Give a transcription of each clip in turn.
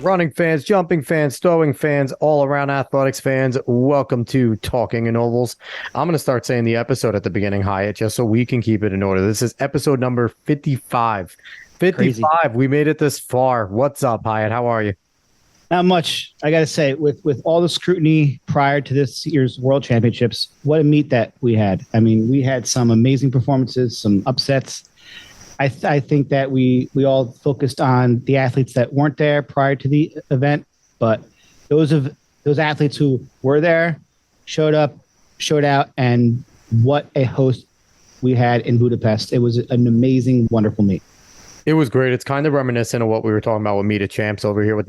Running fans, jumping fans, throwing fans, all around athletics fans, welcome to Talking in Ovals. I'm going to start saying the episode at the beginning, Hyatt, just so we can keep it in order. This is episode number 55. 55. Crazy. We made it this far. What's up, Hyatt? How are you? Not much. I got to say, with all the scrutiny prior to this year's World Championships, what a meet that we had. I mean, we had some amazing performances, some upsets. I think that we all focused on the athletes that weren't there prior to the event, but those athletes who were there showed up, showed out, and what a host we had in Budapest. It was an amazing, wonderful meet. It was great. It's kind of reminiscent of what we were talking about with Meet of Champs over here with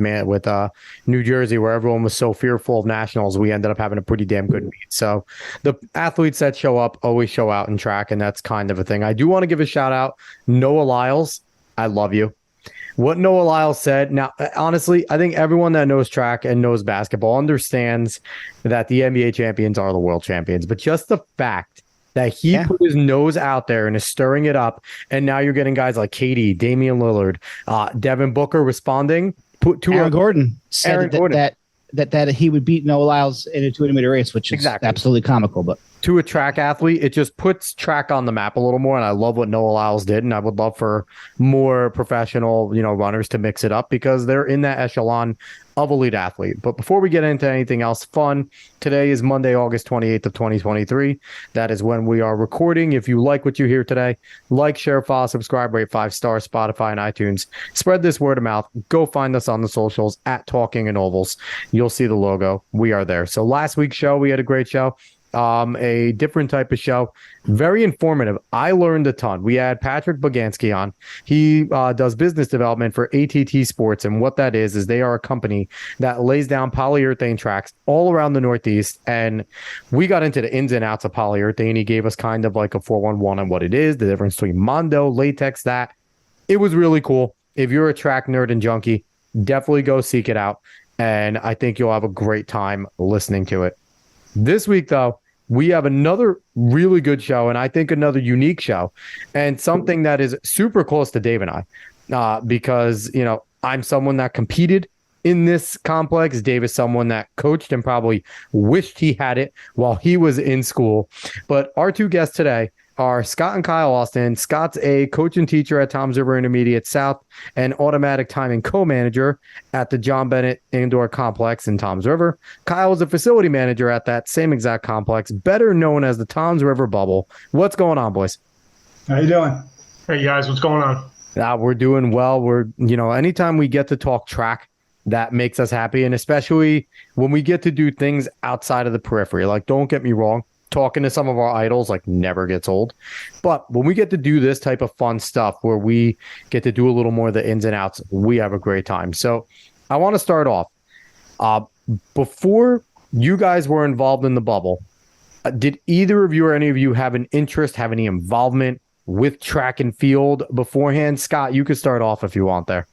New Jersey, where everyone was so fearful of nationals. We ended up having a pretty damn good meet. So the athletes that show up always show out in track, and that's kind of a thing. I do want to give a shout out. Noah Lyles, I love you. What Noah Lyles said. Now, honestly, I think everyone that knows track and knows basketball understands that the NBA champions are the world champions. But just the fact that he put his nose out there and is stirring it up. And now you're getting guys like KD, Damian Lillard, Devin Booker responding. Aaron Gordon said that he would beat Noah Lyles in a 200-meter race, which is absolutely comical. But to a track athlete, it just puts track on the map a little more. And I love what Noah Lyles did. And I would love for more professional, runners to mix it up because they're in that echelon of elite athlete. But before we get into anything else fun, today is Monday, August 28th of 2023. That is when we are recording. If you like what you hear today, like, share, follow, subscribe, rate 5 stars, Spotify and iTunes. Spread this word of mouth. Go find us on the socials at Talking in Ovals. You'll see the logo. We are there. So last week's show, we had a great show. A different type of show. Very informative. I learned a ton. We had Patrick Bogansky on. He does business development for ATT Sports. And what that is they are a company that lays down polyurethane tracks all around the Northeast. And we got into the ins and outs of polyurethane. He gave us kind of like a 411 on what it is, the difference between Mondo, latex, that. It was really cool. If you're a track nerd and junkie, definitely go seek it out. And I think you'll have a great time listening to it. This week, though, we have another really good show, and I think another unique show, and something that is super close to Dave and I, because, I'm someone that competed in this complex. Dave is someone that coached and probably wished he had it while he was in school. But our two guests today are Scot and Kyle Austin. Scott's a coach and teacher at Toms River Intermediate South and automatic timing co-manager at the John Bennett Indoor Complex in Toms River. Kyle is a facility manager at that same exact complex, better known as the Toms River Bubble. What's going on, boys? How you doing? Hey, guys, what's going on? We're doing well. We're, anytime we get to talk track, that makes us happy. And especially when we get to do things outside of the periphery. Like, don't get me wrong, talking to some of our idols never gets old. But when we get to do this type of fun stuff where we get to do a little more of the ins and outs, we have a great time. So I want to start off. Before you guys were involved in the bubble, did either of you or any of you have an interest, have any involvement with track and field beforehand? Scott, you could start off if you want there.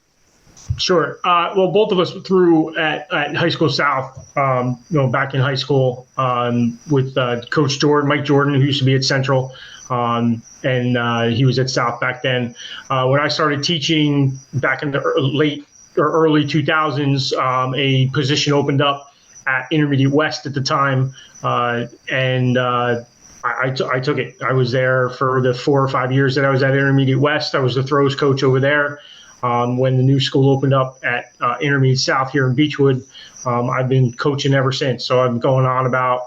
Sure. Well, both of us threw at High School South, back in high school with Coach Jordan, Mike Jordan, who used to be at Central, and he was at South back then. When I started teaching back in the late or early 2000s, a position opened up at Intermediate West at the time, and I took it. I was there for the 4 or 5 years that I was at Intermediate West. I was the throws coach over there. When the new school opened up at Intermediate South here in Beechwood, I've been coaching ever since. So I'm going on about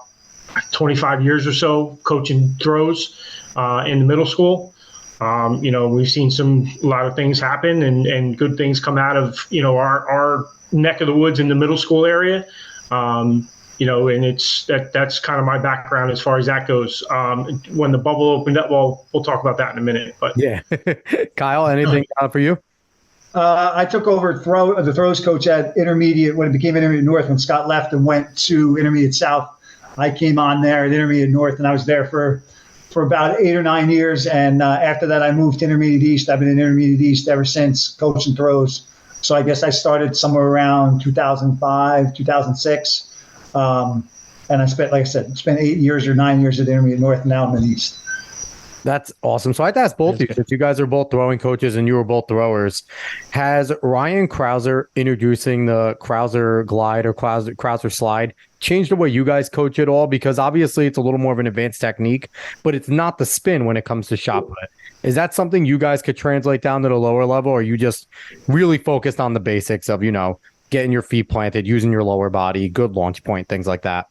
25 years or so coaching throws in the middle school. We've seen a lot of things happen and good things come out of, our neck of the woods in the middle school area. And that's kind of my background as far as that goes. When the bubble opened up, well, we'll talk about that in a minute. But yeah, Kyle, anything for you? I took over the throws coach at Intermediate when it became Intermediate North. When Scott left and went to Intermediate South, I came on there at Intermediate North, and I was there for about 8 or 9 years. And after that, I moved to Intermediate East. I've been in Intermediate East ever since, coaching throws. So I guess I started somewhere around 2005, 2006. And I spent, like I said, 8 years or 9 years at Intermediate North, and now I'm in East. That's awesome. So I have to ask both of you, since you guys are both throwing coaches and you were both throwers, has Ryan Krauser introducing the Krauser glide or Krauser slide changed the way you guys coach at all? Because obviously it's a little more of an advanced technique, but it's not the spin when it comes to shot put. Is that something you guys could translate down to the lower level, or are you just really focused on the basics of, getting your feet planted, using your lower body, good launch point, things like that?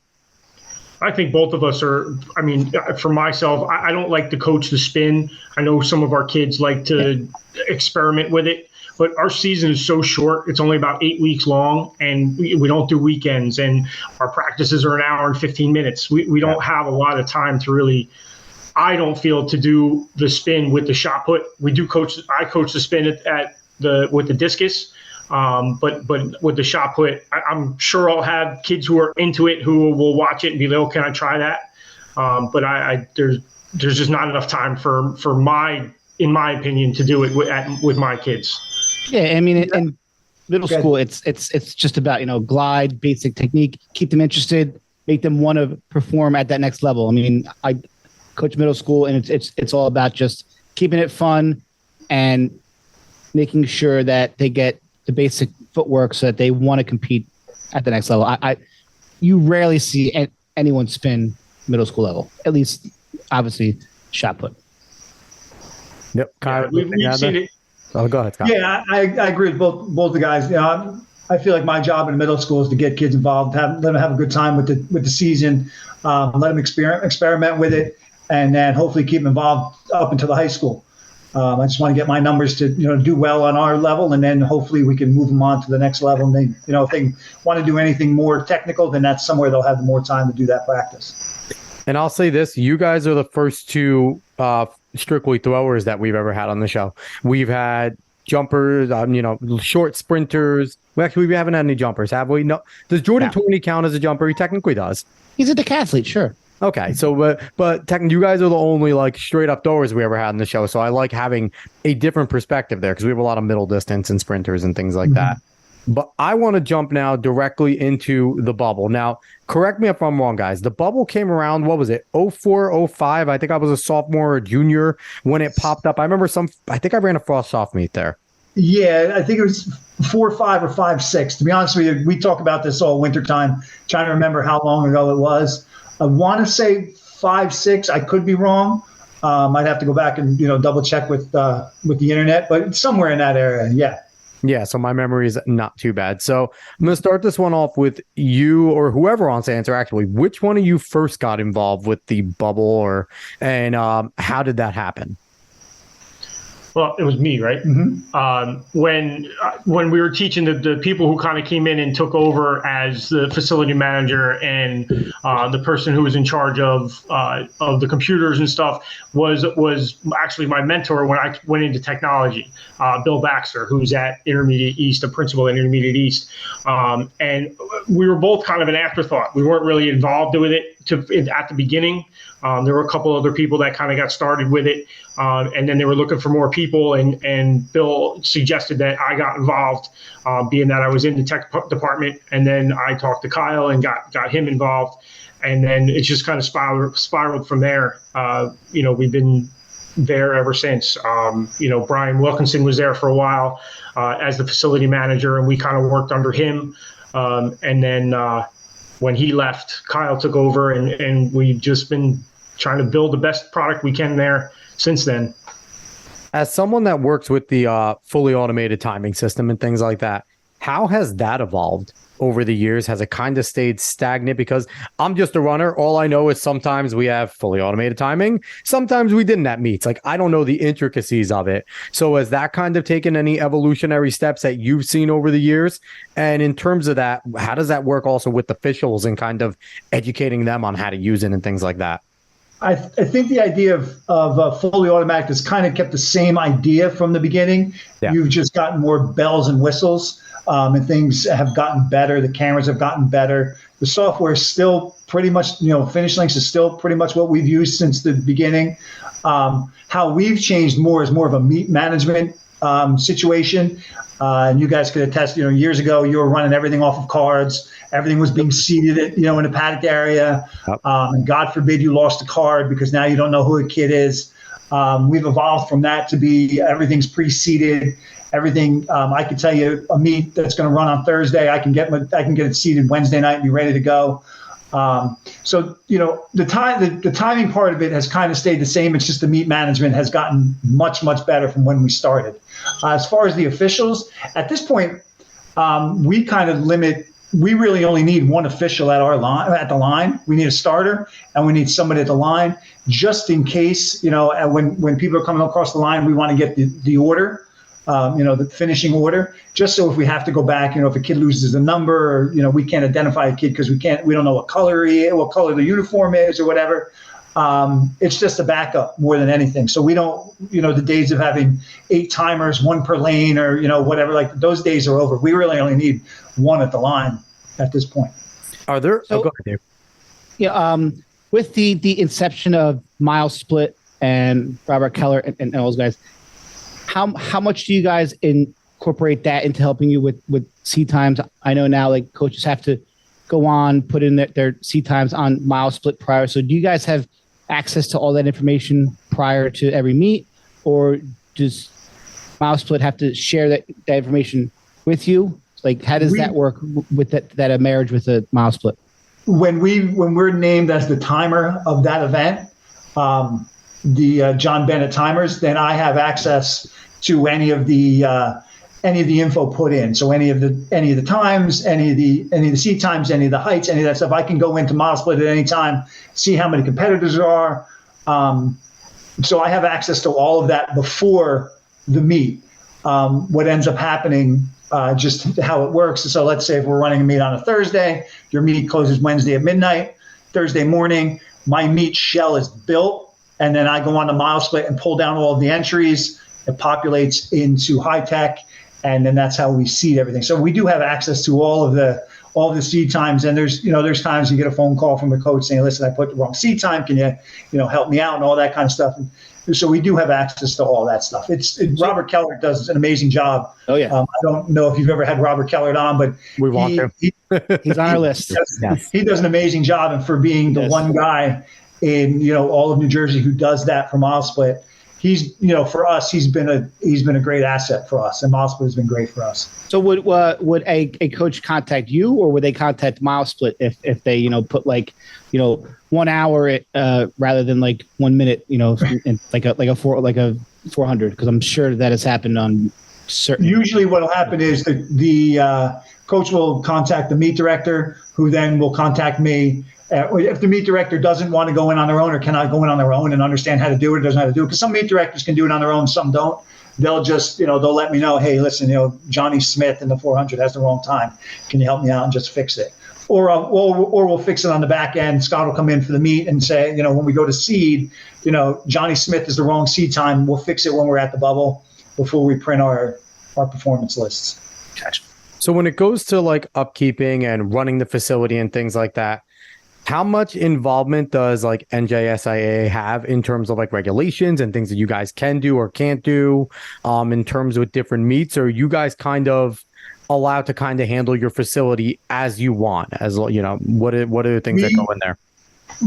I think both of us are. I mean, for myself, I don't like to coach the spin. I know some of our kids like to experiment with it, but our season is so short. It's only about 8 weeks long, and we don't do weekends, and our practices are an hour and 15 minutes. We don't have a lot of time to really, I don't feel, to do the spin with the shot put. We do coach. I coach the spin with the discus. But with the shot put, I'm sure I'll have kids who are into it who will watch it and be like, "Oh, can I try that?" But there's just not enough time in my opinion, to do it with my kids. Yeah, I mean, in middle school, it's just about glide, basic technique, keep them interested, make them want to perform at that next level. I mean, I coach middle school, and it's all about just keeping it fun and making sure that they get the basic footwork so that they want to compete at the next level. You rarely see anyone spin middle school level, at least obviously shot put. Yep. Yeah, we've seen it. Oh, go ahead, Scott. Yeah, I agree with both the guys. I feel like my job in middle school is to get kids involved, let them have a good time with the season, let them experiment with it, and then hopefully keep them involved up until the high school. I just want to get my numbers to do well on our level, and then hopefully we can move them on to the next level. And they, if they want to do anything more technical, then that's somewhere they'll have more time to do that practice. And I'll say this: you guys are the first two strictly throwers that we've ever had on the show. We've had jumpers, short sprinters. We haven't had any jumpers, have we? No. Does Jordan Tooney count as a jumper? He technically does. He's a decathlete, sure. Okay, so but technically, you guys are the only straight up throwers we ever had in the show. So I like having a different perspective there, because we have a lot of middle distance and sprinters and things like that. But I want to jump now directly into the bubble. Now, correct me if I'm wrong, guys. The bubble came around, what was it, 04, 05? I think I was a sophomore or junior when it popped up. I remember I think I ran a frost soft meet there. Yeah, I think it was 4.5 or 5.6. To be honest with you, we talk about this all wintertime, trying to remember how long ago it was. I want to say 5.6. I could be wrong. I'd have to go back and double check with the internet, but it's somewhere in that area. Yeah. Yeah, so my memory is not too bad. So I'm going to start this one off with you, or whoever wants to answer, actually. Which one of you first got involved with the bubble, and how did that happen? Well, it was me, right? Mm-hmm. When we were teaching, the people who kind of came in and took over as the facility manager and the person who was in charge of the computers and stuff was actually my mentor when I went into technology, Bill Baxter, who's at Intermediate East, a principal at Intermediate East, and we were both kind of an afterthought. We weren't really involved with it at the beginning. There were a couple other people that kind of got started with it, and then they were looking for more people, and Bill suggested that I got involved, being that I was in the tech department, and then I talked to Kyle and got him involved, and then it just kind of spiraled from there. We've been there ever since. Brian Wilkinson was there for a while as the facility manager, and we kind of worked under him, and then when he left, Kyle took over, and we've just been trying to build the best product we can there since then. As someone that works with the fully automated timing system and things like that, how has that evolved over the years? Has it kind of stayed stagnant? Because I'm just a runner. All I know is sometimes we have fully automated timing. Sometimes we didn't at meets. I don't know the intricacies of it. So has that kind of taken any evolutionary steps that you've seen over the years? And in terms of that, how does that work also with officials and kind of educating them on how to use it and things like that? I think the idea of fully automatic has kind of kept the same idea from the beginning. Yeah. You've just gotten more bells and whistles, and things have gotten better. The cameras have gotten better. The software is still pretty much, finish links is still pretty much what we've used since the beginning. How we've changed more is more of a meet management situation. And you guys could attest, years ago, you were running everything off of cards. Everything was being seated, in a paddock area. And God forbid you lost a card because now you don't know who a kid is. We've evolved from that to be everything's pre-seeded. Everything I can tell you a meet that's going to run on Thursday. I can get it seeded Wednesday night and be ready to go. So the timing part of it has kind of stayed the same. It's just the meet management has gotten much better from when we started. As far as the officials, at this point, we kind of limit. We really only need one official at the line. We need a starter and we need somebody at the line just in case. When people are coming across the line, we want to get the order. The finishing order, just so if we have to go back, if a kid loses a number, or, we can't identify a kid because we don't know what color the uniform is or whatever. It's just a backup more than anything. So we don't, the days of having 8 timers, 1 per lane or, whatever, like those days are over. We really only need 1 at the line at this point. Are there, go ahead, Dave. Yeah. With the inception of Miles Split and Robert Keller and those guys, how much do you guys incorporate that into helping you with seed times? I know now like coaches have to go on, put in their seed times on Miles Split prior. So do you guys have access to all that information prior to every meet, or does Miles Split have to share that information with you? Like how does that work with that marriage with the Miles Split? When we're named as the timer of that event, the John Bennett timers, then I have access to any of the info put in. So any of the times, any of the seat times, any of the heights, any of that stuff. I can go into Miles Split at any time, see how many competitors there are. So I have access to all of that before the meet. What ends up happening, just how it works. So let's say if we're running a meet on a Thursday, your meet closes Wednesday at midnight. Thursday morning, my meet shell is built, and then I go on the Miles Split and pull down all of the entries. It populates into high tech, and then that's how we seed everything. So we do have access to all of the seed times. And there's times you get a phone call from the coach saying, "Listen, I put the wrong seed time. Can you help me out?" and all that kind of stuff. And so we do have access to all that stuff. Robert Keller does an amazing job. Oh yeah. I don't know if you've ever had Robert Keller on, but we want to. He's on our list. He does an amazing job, and for being the one guy in all of New Jersey who does that for Miles Split. He's, for us, he's been a great asset for us, and Miles Split has been great for us. So would a coach contact you, or would they contact Miles Split if they put 1 hour rather than 1 minute, in like a 400? Because I'm sure that has happened on certain. Usually, what will happen is the coach will contact the meet director, who then will contact me. If the meet director doesn't want to go in on their own or cannot go in on their own and understand how to do it, or doesn't know how to do it, because some meet directors can do it on their own, some don't. They'll just, they'll let me know, hey, listen, Johnny Smith in the 400 has the wrong time. Can you help me out and just fix it? Or we'll fix it on the back end. Scott will come in for the meet and say, when we go to seed, Johnny Smith is the wrong seed time. We'll fix it when we're at the bubble before we print our performance lists. Gotcha. So when it goes to upkeeping and running the facility and things like that, how much involvement does NJSIA have in terms of regulations and things that you guys can do or can't do in terms with different meets? Or are you guys kind of allowed to kind of handle your facility as you want? As what are the things that go in there?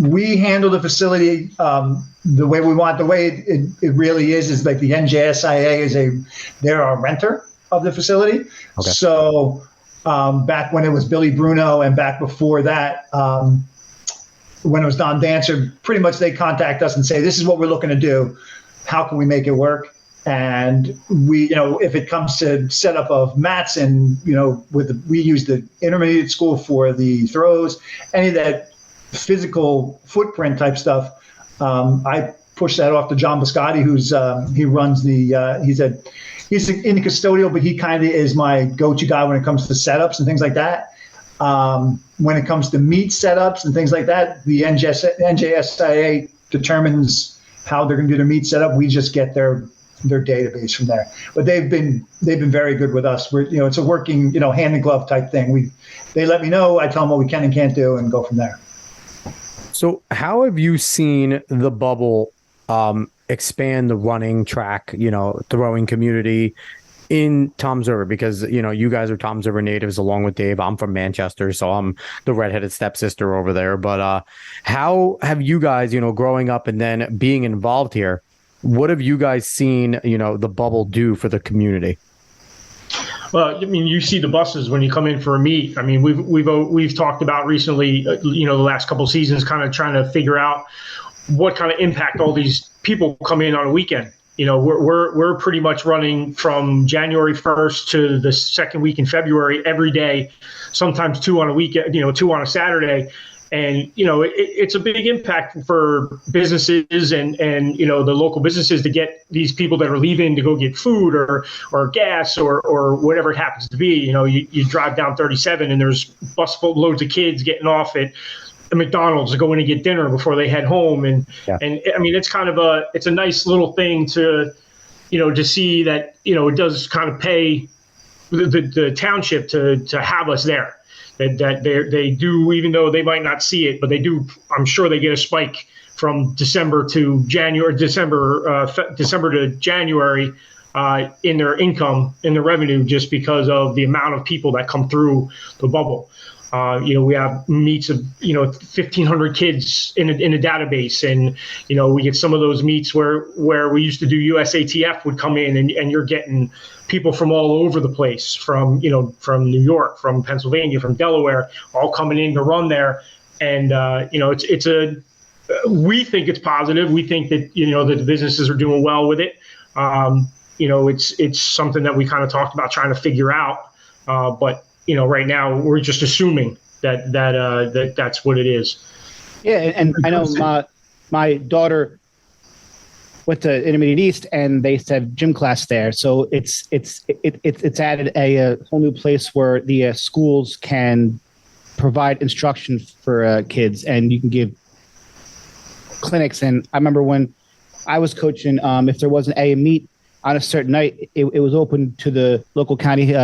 We handle the facility the way we want. The way it really is the NJSIA they're a renter of the facility. Okay. So back when it was Billy Bruno and back before that, when it was Don Dancer, pretty much they contact us and say, this is what we're looking to do. How can we make it work? And we, if it comes to setup of mats and, we use the intermediate school for the throws, any of that physical footprint type stuff, I push that off to John Biscotti, he runs he's in the custodial, but he kind of is my go-to guy when it comes to setups and things like that. When it comes to meet setups and things like that, the NJSIA determines how they're going to do their meet setup. We just get their database from there. But they've been very good with us. We're it's a working hand in glove type thing. They let me know. I tell them what we can and can't do, and go from there. So how have you seen the bubble expand the running track, throwing community in Tom's River? Because, you guys are Tom's River natives along with Dave. I'm from Manchester, so I'm the redheaded stepsister over there. But how have you guys, growing up and then being involved here, What have you guys seen, the bubble do for the community? Well, I mean, you see the buses when you come in for a meet. I mean, we've talked about recently, the last couple of seasons, kind of trying to figure out what kind of impact all these people come in on a weekend. We're pretty much running from January 1st to the second week in February every day, sometimes 2 on a weekend, 2 on a Saturday. And, it's a big impact for businesses and the local businesses to get these people that are leaving to go get food or gas or whatever it happens to be. You drive down 37 and there's loads of kids getting off at McDonald's to go in and get dinner before they head home. And I mean, it's kind of it's a nice little thing to see that, it does kind of pay the township to have us there. That they do, even though they might not see it, but they do. I'm sure they get a spike from December to January, December to January in their income, in their revenue, just because of the amount of people that come through the bubble. We have meets of 1,500 kids in a database, and we get some of those meets where we used to do USATF would come in, and you're getting people from all over the place, from New York, from Pennsylvania, from Delaware, all coming in to run there, and we think it's positive. We think that that the businesses are doing well with it. It's something that we kind of talked about trying to figure out, but. Right now we're just assuming that that's what it is. Yeah, and I know my daughter went to Intermediate East, and they said gym class there. So it's added a whole new place where the schools can provide instruction for kids, and you can give clinics. And I remember when I was coaching, if there was a meet on a certain night, it was open to the local county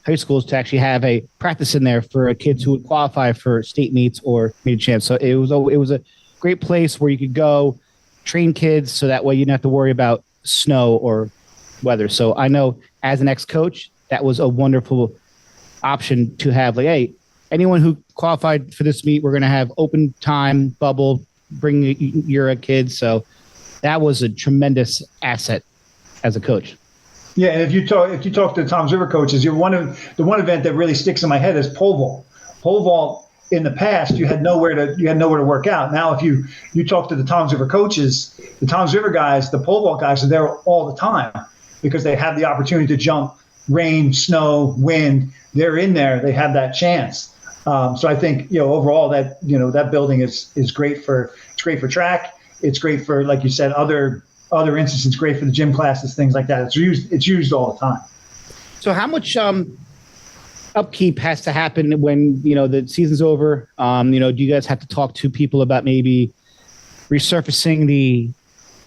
high schools to actually have a practice in there for kids who would qualify for state meets or meet champs. So it was a great place where you could go train kids, so that way you didn't have to worry about snow or weather. So I know as an ex-coach, that was a wonderful option to have. Like, hey, anyone who qualified for this meet, we're going to have open time bubble, bring your kids. So that was a tremendous asset as a coach. Yeah, and if you talk to the Toms River coaches, the one event that really sticks in my head is pole vault. Pole vault, in the past, you had nowhere to work out. Now, if you talk to the Toms River coaches, the Toms River guys, the pole vault guys are there all the time because they have the opportunity to jump, rain, snow, wind. They're in there. They have that chance. So I think overall that that building is great for track. It's great for, like you said, other instances, great for the gym classes, things like that. It's used all the time. So how much upkeep has to happen when the season's over? Do you guys have to talk to people about maybe resurfacing the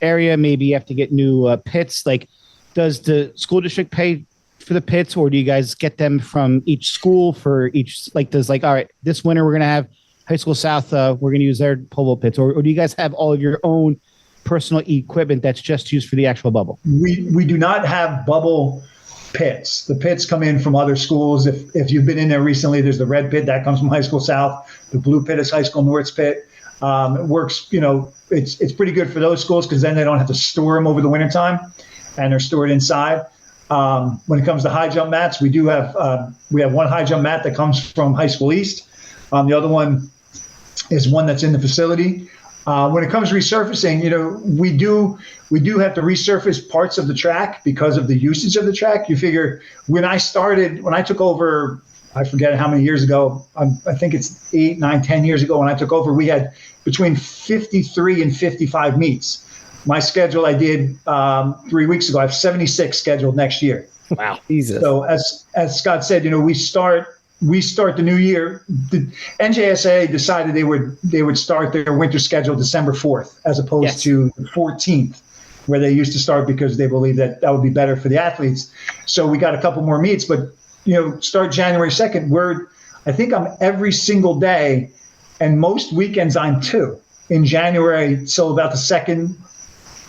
area? Maybe you have to get new pits. Like, does the school district pay for the pits, or do you guys get them from each school for each? Like, all right, this winter we're gonna have High School South. We're gonna use their pole vault pits, or do you guys have all of your own personal equipment that's just used for the actual bubble? We do not have bubble pits. The pits come in from other schools. If you've been in there recently, there's the red pit that comes from High School South. The blue pit is High School North's pit. It works, it's pretty good for those schools because then they don't have to store them over the wintertime, and they're stored inside. When it comes to high jump mats, we have one high jump mat that comes from High School East. The other one is one that's in the facility. When it comes to resurfacing, we do have to resurface parts of the track because of the usage of the track. You figure when I took over, I forget how many years ago, I think it's 8, 9, 10 years ago when I took over, we had between 53 and 55 meets. My schedule I did 3 weeks ago, I have 76 scheduled next year. Wow. Jesus. So as Scott said, we start the new year. The NJSA decided they would start their winter schedule December 4th as opposed to the 14th, where they used to start because they believe that would be better for the athletes. So we got a couple more meets, but start January 2nd. I think I'm every single day, and most weekends I'm 2 in January. So about the second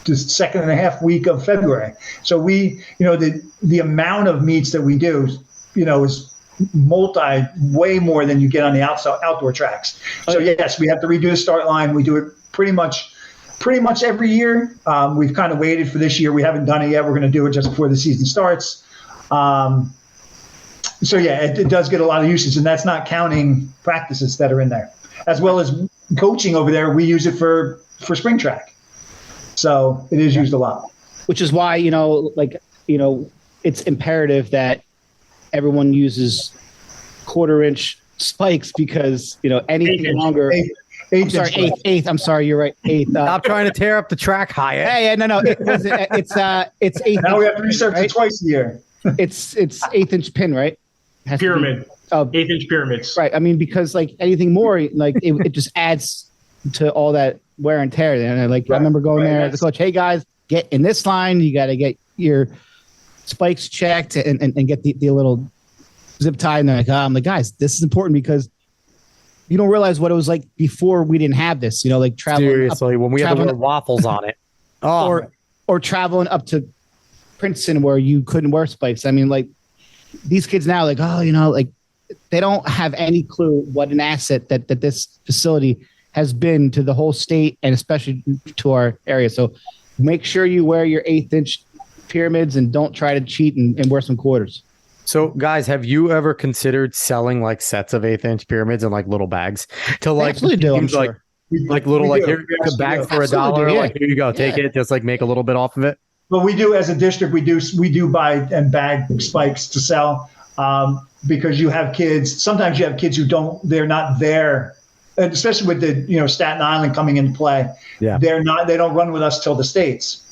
and a half week of February. So the amount of meets that we do, is way more than you get on the outdoor tracks. So yes, we have to redo the start line. We do it pretty much pretty much every year. We've kind of waited for this year. We haven't done it yet. We're going to do it just before the season starts. So yeah, it does get a lot of usage, and that's not counting practices that are in there, as well as coaching over there. We use it for spring track, so it is used a lot. Which is why it's imperative that everyone uses 1/4-inch spikes, because anything longer. Eighth. I'm sorry, you're right. Eighth. Stop trying to tear up the track, Hyatt. Hey, no. It's eighth. Now we have to research it twice a year. It's 1/8-inch pin, right? Pyramid. 1/8-inch pyramids. Right. I mean, because anything more, it just adds to all that wear and tear. And I remember going there as a coach. Hey guys, get in this line. You got to get your spikes checked and get the little zip tie. And they're like, I'm like, guys, this is important because you don't realize what it was like before we didn't have this. Traveling. Seriously, when we had the waffles on it, or traveling up to Princeton where you couldn't wear spikes. I mean, these kids now, they don't have any clue what an asset that this facility has been to the whole state and especially to our area. So make sure you wear your 1/8-inch pyramids and don't try to cheat and wear some 1/4s. So guys, have you ever considered selling sets of 1/8-inch pyramids in little bags to absolutely do, I'm sure. Here's a bag for $1. Yeah. Here you go, take it. Just make a little bit off of it. But we do, as a district, we do buy and bag spikes to sell, because you have kids. Sometimes you have kids they're not there, especially with the Staten Island coming into play. Yeah, they don't run with us till the States,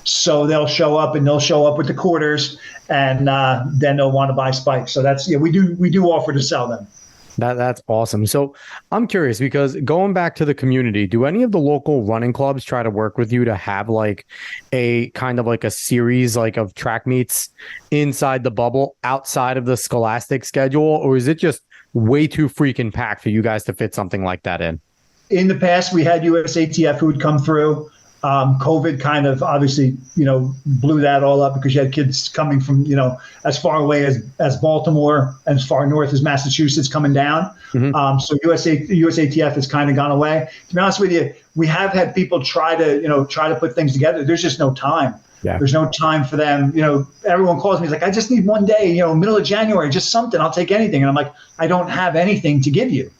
so they'll show up with the 1/4s, and then they'll want to buy spikes. So we do offer to sell them. That's awesome. So I'm curious, because going back to the community, do any of the local running clubs try to work with you to have a kind of a series of track meets inside the bubble outside of the scholastic schedule, or is it just way too freaking packed for you guys to fit something like that in? In the past, we had USATF who would come through. COVID kind of obviously, blew that all up because you had kids coming from, as far away as Baltimore and as far north as Massachusetts coming down. Mm-hmm. So USATF has kind of gone away. To be honest with you, we have had people try to put things together. There's just no time. Yeah. There's no time for them. Everyone calls me. It's I just need one day, middle of January, just something. I'll take anything. And I'm like, I don't have anything to give you.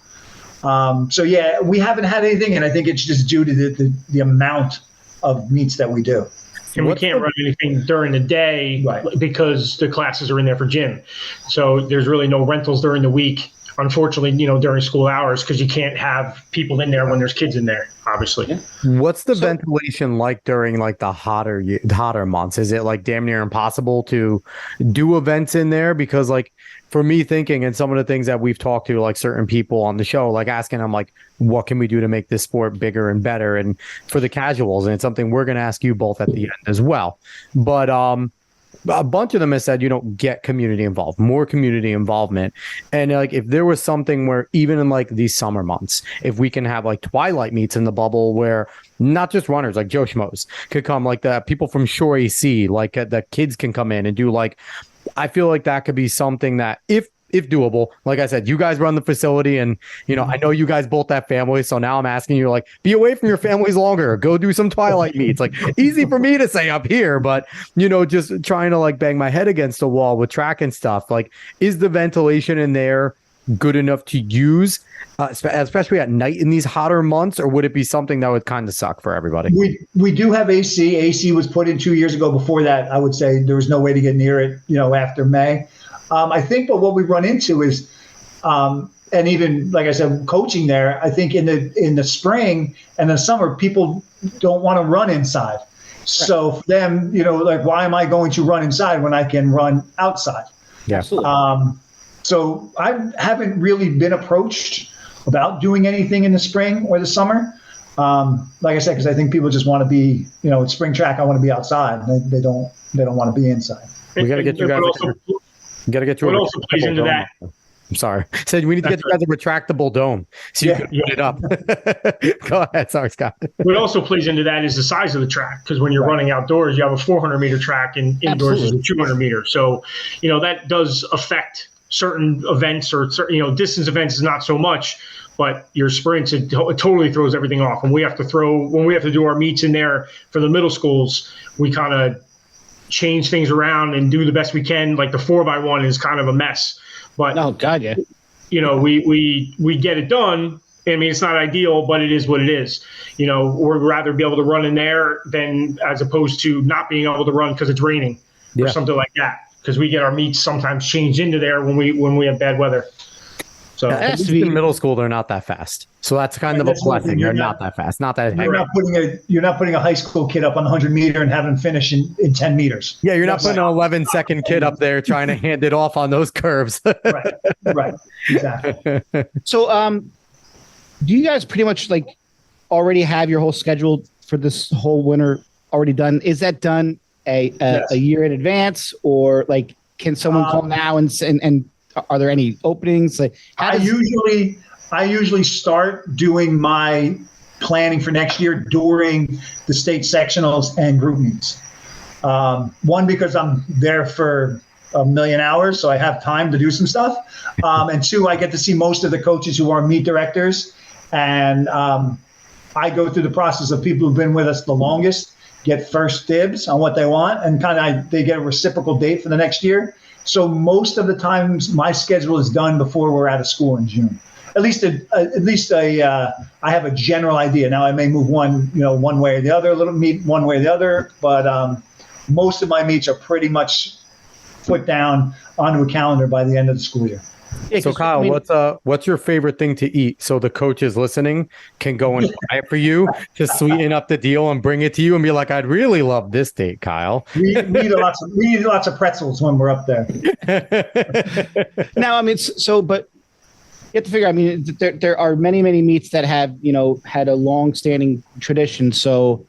So yeah, we haven't had anything. And I think it's just due to the amount of meets that we do. And we can't run anything during the day, right, because the classes are in there for gym. So there's really no rentals during the week, unfortunately, during school hours, because you can't have people in there when there's kids in there, obviously. Yeah. What's the ventilation like during the hotter months? Is it damn near impossible to do events in there? Because for me thinking, and some of the things that we've talked to certain people on the show, asking them what can we do to make this sport bigger and better and for the casuals, and it's something we're going to ask you both at the end as well. But a bunch of them have said, get community involved, more community involvement. And if there was something where even in these summer months, if we can have twilight meets in the bubble where not just runners like Joe Schmoes could come, the people from Shore AC, the kids can come in and do I feel that could be something that if doable, like I said, you guys run the facility and, I know you guys both have families. So now I'm asking you be away from your families longer, go do some twilight meets. Easy for me to say up here, but just trying to bang my head against the wall with track and stuff. Is the ventilation in there good enough to use, especially at night in these hotter months, or would it be something that would kind of suck for everybody? We do have AC. AC was put in 2 years ago. Before that, I would say there was no way to get near it, after May. I think, but what we run into is, and even like I said, coaching there, I think in the spring and the summer, people don't want to run inside. Right. So for them, why am I going to run inside when I can run outside? Yeah. Absolutely. So I haven't really been approached about doing anything in the spring or the summer. Like I said, because I think people just want to be, at spring track, I want to be outside. They don't want to be inside. We got to get you guys. Got to get you. What also plays into that? I'm sorry. Said we need to get you guys a retractable dome so you can put it up. Go ahead. Sorry, Scott. What also plays into that is the size of the track, because when you're running outdoors, you have a 400-meter track and indoors is a 200-meter. So, that does affect certain events or certain, distance events is not so much, but your sprints, it totally throws everything off. When we have to do our meets in there for the middle schools, we kind of change things around and do the best we can. Like the 4x1 is kind of a mess, but oh God, yeah. We get it done. I mean, it's not ideal, but it is what it is. We'd rather be able to run in there than as opposed to not being able to run because it's raining or something like that. Because we get our meets sometimes changed into there when we have bad weather. So in middle school, they're not that fast. So that's kind of a blessing. They're not that fast. Not that heavy. You're not putting a high school kid up on the 100-meter and having him finish in 10 meters. Yeah, you're not putting an 11-second kid up there trying to hand it off on those curves. Right. Exactly. So, do you guys pretty much already have your whole schedule for this whole winter already done? Is that done a year in advance, or can someone call now and are there any openings? I usually start doing my planning for next year during the state sectionals and group meets. One, because I'm there for a million hours, so I have time to do some stuff. And two, I get to see most of the coaches who are meet directors. And I go through the process of people who've been with us the longest, get first dibs on what they want, and they get a reciprocal date for the next year. So most of the times my schedule is done before we're out of school in June. At least I have a general idea. Now I may move one way or the other, a little meet one way or the other, but most of my meets are pretty much put down onto a calendar by the end of the school year. Yeah, so Kyle, what's your favorite thing to eat so the coaches listening can go and buy it for you to sweeten up the deal and bring it to you and be like, I'd really love this date, Kyle. We eat lots of pretzels when we're up there. Now, I mean, but you have to figure, I mean, there are many meets that have, had a long-standing tradition. So,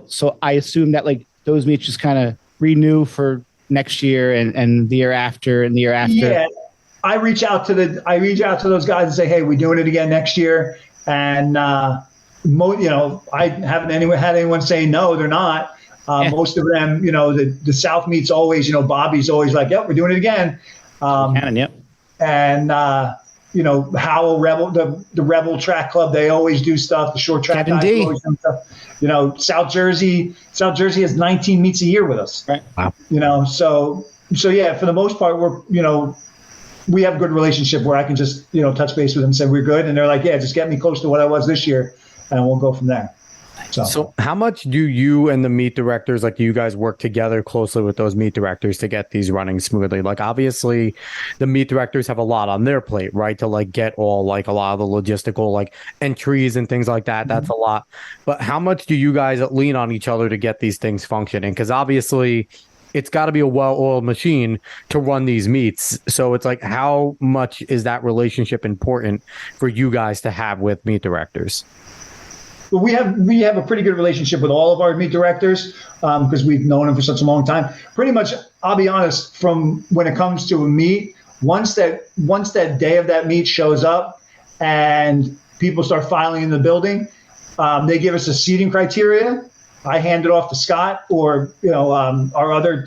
so I assume that those meets just kind of renew for next year and the year after and the year after. Yeah. I reach out to those guys and say, hey, we're doing it again next year. And, I haven't had anyone say, no, they're not. Most of them, the South meets always, Bobby's always like, yep, we're doing it again. And, Howell Rebel, the Rebel Track Club, they always do stuff. The short track guys always do stuff. South Jersey has 19 meets a year with us. Right. Wow. So yeah, for the most part, we have a good relationship where I can just, touch base with them and say we're good. And they're like, yeah, just get me close to what I was this year and we'll go from there. So how much do you and the meet directors, do you guys work together closely with those meet directors to get these running smoothly? Obviously the meet directors have a lot on their plate, right? To get all, a lot of the logistical, entries and things like that. That's a lot. But how much do you guys lean on each other to get these things functioning? Because obviously it's got to be a well-oiled machine to run these meets. So it's how much is that relationship important for you guys to have with meet directors? Well, we have a pretty good relationship with all of our meet directors because we've known them for such a long time. Pretty much, I'll be honest, from when it comes to a meet, once that day of that meet shows up and people start filing in the building, they give us a seating criteria. I hand it off to Scott or our other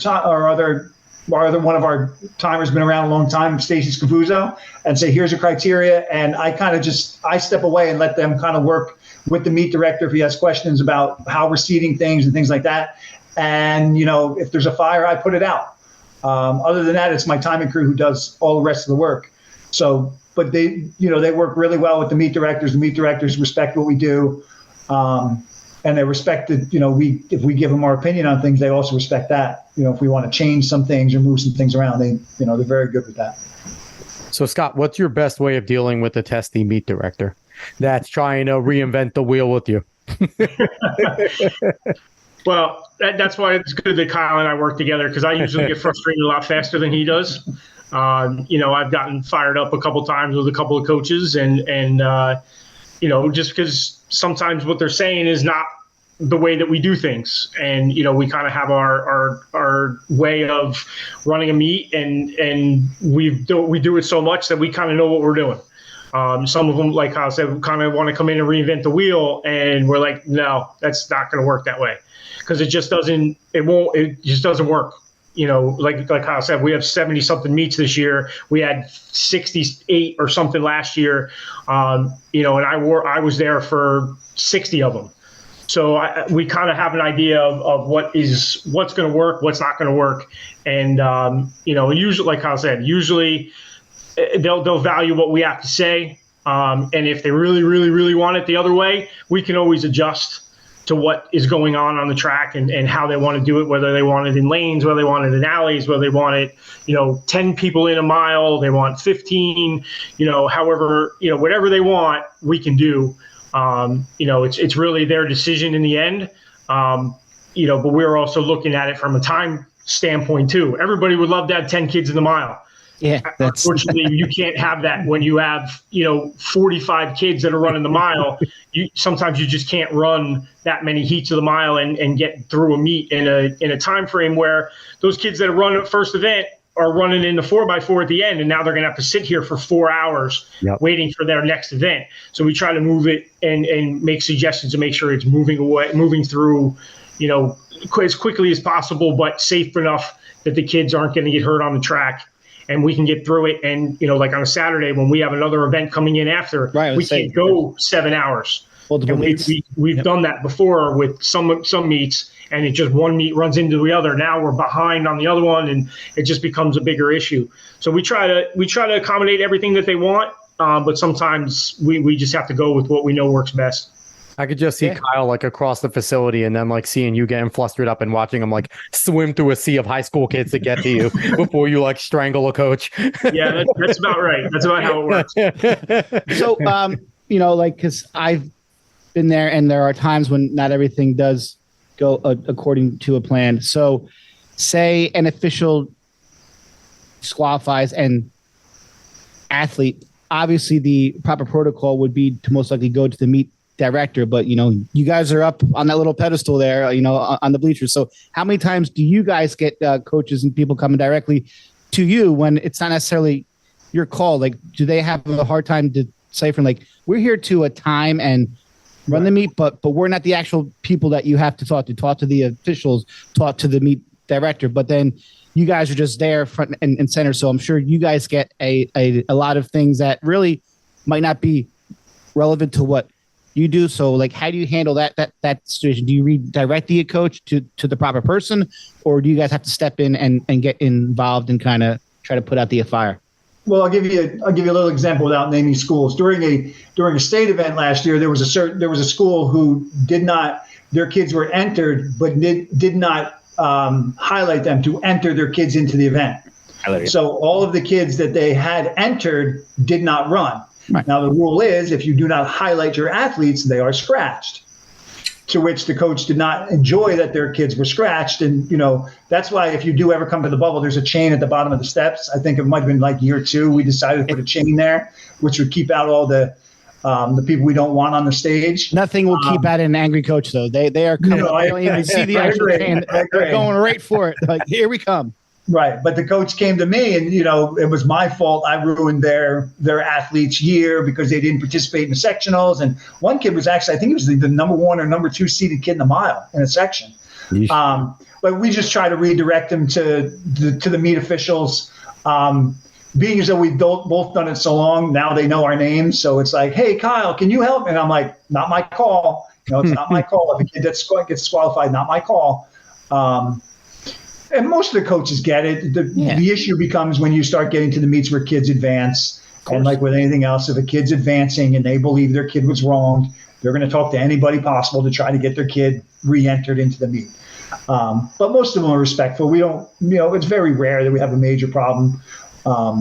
one of our timers been around a long time, Stacey Scavuzzo, and say here's a criteria, and I kind of I step away and let them kind of work with the meet director if he has questions about how we're seating things and things like that. And if there's a fire, I put it out. Other than that, it's my timing crew who does all the rest of the work. So, but they work really well with the meet directors. The meet directors respect what we do. And they respect that, if we give them our opinion on things, they also respect that. If we want to change some things or move some things around, they're very good with that. So, Scott, what's your best way of dealing with a testy meet director that's trying to reinvent the wheel with you? Well, that's why it's good that Kyle and I work together, because I usually get frustrated a lot faster than he does. I've gotten fired up a couple times with a couple of coaches, and just because sometimes what they're saying is not the way that we do things. And, we kind of have our way of running a meet, and we do it so much that we kind of know what we're doing. Some of them, like Kyle said, kind of want to come in and reinvent the wheel, and we're like, no, that's not going to work that way, because it just doesn't work. like Kyle said, we have 70 something meets this year. We had 68 or something last year. And I was there for 60 of them. So we kind of have an idea of what's going to work, what's not going to work. And, usually, like Kyle said, they'll value what we have to say. And if they really, really, really want it the other way, we can always adjust to what is going on the track and how they want to do it, whether they want it in lanes, whether they want it in alleys, whether they want it, 10 people in a mile, they want 15, however, whatever they want, we can do. It's really their decision in the end. But we're also looking at it from a time standpoint too. Everybody would love to have 10 kids in the mile. Yeah, unfortunately, you can't have that when you have 45 kids that are running the mile. Sometimes you just can't run that many heats of the mile and get through a meet in a time frame where those kids that run at first event are running in the 4x4 at the end, and now they're going to have to sit here for 4 hours waiting for their next event. So we try to move it and make suggestions to make sure it's moving through, as quickly as possible, but safe enough that the kids aren't going to get hurt on the track. And we can get through it. And, like on a Saturday when we have another event coming in after, we can't go 7 hours. And we've done that before with some meets, and it just one meet runs into the other. Now we're behind on the other one, and it just becomes a bigger issue. So we try to accommodate everything that they want, but sometimes we just have to go with what we know works best. I could just see Kyle across the facility and then seeing you getting flustered up and watching him swim through a sea of high school kids to get to you before you strangle a coach. Yeah, that's about right. That's about how it works. So, because I've been there and there are times when not everything does go according to a plan. So say an official disqualifies an athlete, obviously the proper protocol would be to most likely go to the meet director, but you guys are up on that little pedestal there, on the bleachers. So how many times do you guys get coaches and people coming directly to you when it's not necessarily your call? Do they have a hard time deciphering we're here to a time and run the meet, but we're not the actual people that you have to talk to the officials, talk to the meet director, but then you guys are just there front and center. So I'm sure you guys get a lot of things that really might not be relevant to what you do. So how do you handle that situation? Do you redirect the coach to the proper person, or do you guys have to step in and get involved and kind of try to put out the fire? Well, I'll give you a little example without naming schools. During a state event last year, there was a school who their kids were entered, but did not highlight them to enter their kids into the event. So all of the kids that they had entered did not run. Right. Now, the rule is if you do not highlight your athletes, they are scratched, to which the coach did not enjoy that their kids were scratched. And, that's why if you do ever come to the bubble, there's a chain at the bottom of the steps. I think it might have been year 2. We decided to put a chain there, which would keep out all the people we don't want on the stage. Nothing will keep out an angry coach, though. They are coming. I don't even see the actual chain. They're going right for it. Here we come. Right. But the coach came to me and, it was my fault. I ruined their athlete's year because they didn't participate in the sectionals. And one kid was actually, I think he was the number 1 or number 2 seeded kid in the mile in a section. But we just try to redirect them to the meet officials. Being as though we've both done it so long, now they know our names. So it's hey, Kyle, can you help? And I'm not my call. It's not my call. If a kid gets disqualified, not my call. And most of the coaches get it. The issue becomes when you start getting to the meets where kids advance. And with anything else, if a kid's advancing and they believe their kid was wronged, they're going to talk to anybody possible to try to get their kid re-entered into the meet. But most of them are respectful. We don't, it's very rare that we have a major problem.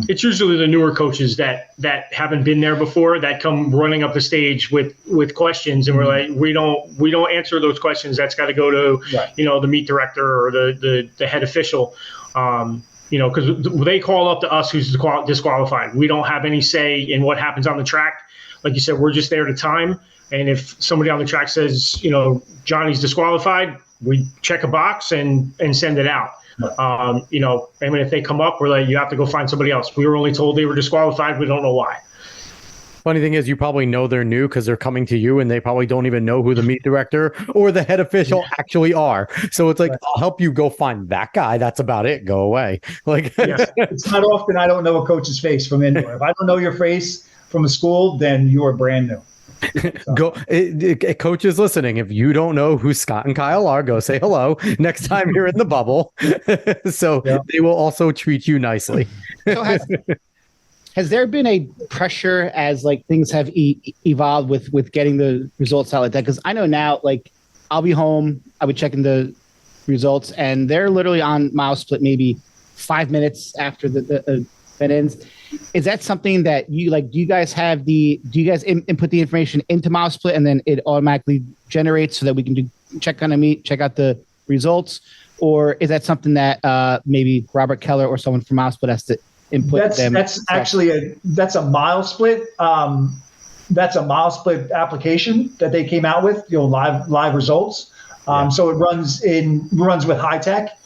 It's usually the newer coaches that haven't been there before that come running up the stage with questions, and we're we don't answer those questions. That's got to go to the meet director or the head official, because they call up to us who's disqualified. We don't have any say in what happens on the track. Like you said, we're just there to time. And if somebody on the track says Johnny's disqualified, we check a box and send it out. And if they come up, we're you have to go find somebody else. We were only told they were disqualified. We don't know why. Funny thing is, you probably know they're new because they're coming to you and they probably don't even know who the meet director or the head official actually are. So it's like, Right. I'll help you go find that guy. That's about it. Go away. Like, Yes. It's not often I don't know a coach's face from indoor. If I don't know your face from a school, then you are brand new. Coaches listening, if you don't know who Scott and Kyle are, go say hello next time you're in the bubble. So Yeah. they will also treat you nicely. So has there been a pressure as like things have evolved with getting the results out like that? Because I know now, like I'll be home, I'll be checking the results, and they're literally on mile split maybe 5 minutes after the event ends. Is that something that you like? Do you guys input the information into mile split and then it automatically generates so that we can check out the results? Or is that something that maybe Robert Keller or someone from mile split has to input them? That's actually a mile split. That's a mile split application that they came out with, live results. So it runs with high tech.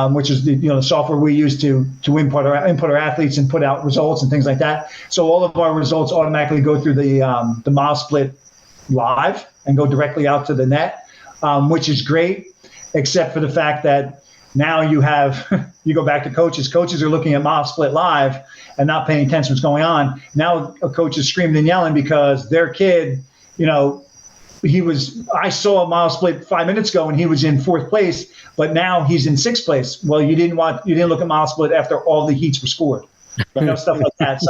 Which is the software we use to input our athletes and put out results and things like that. So all of our results automatically go through the mile split live and go directly out to the net, which is great, except for the fact that now you go back to coaches. Coaches are looking at mile split live and not paying attention to what's going on. Now a coach is screaming and yelling because their kid, I saw a mile split 5 minutes ago and he was in 4th place, but now he's in 6th place. Well, you didn't look at mile split after all the heats were scored, stuff like that.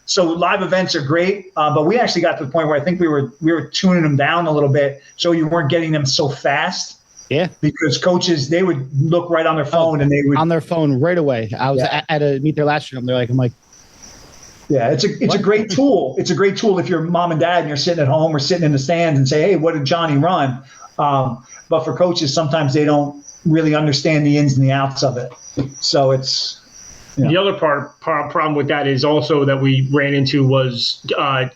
So live events are great, but we actually got to the point where I think we were tuning them down a little bit so you weren't getting them so fast. Yeah, because coaches, they would look right on their phone and they would on their phone right away. I was at a meet there last year. I'm like. Yeah, it's a great tool. It's a great tool if you're mom and dad and you're sitting at home or sitting in the stands and say, hey, what did Johnny run? But for coaches, sometimes they don't really understand the ins and the outs of it. So it's The other problem with that is also that we ran into was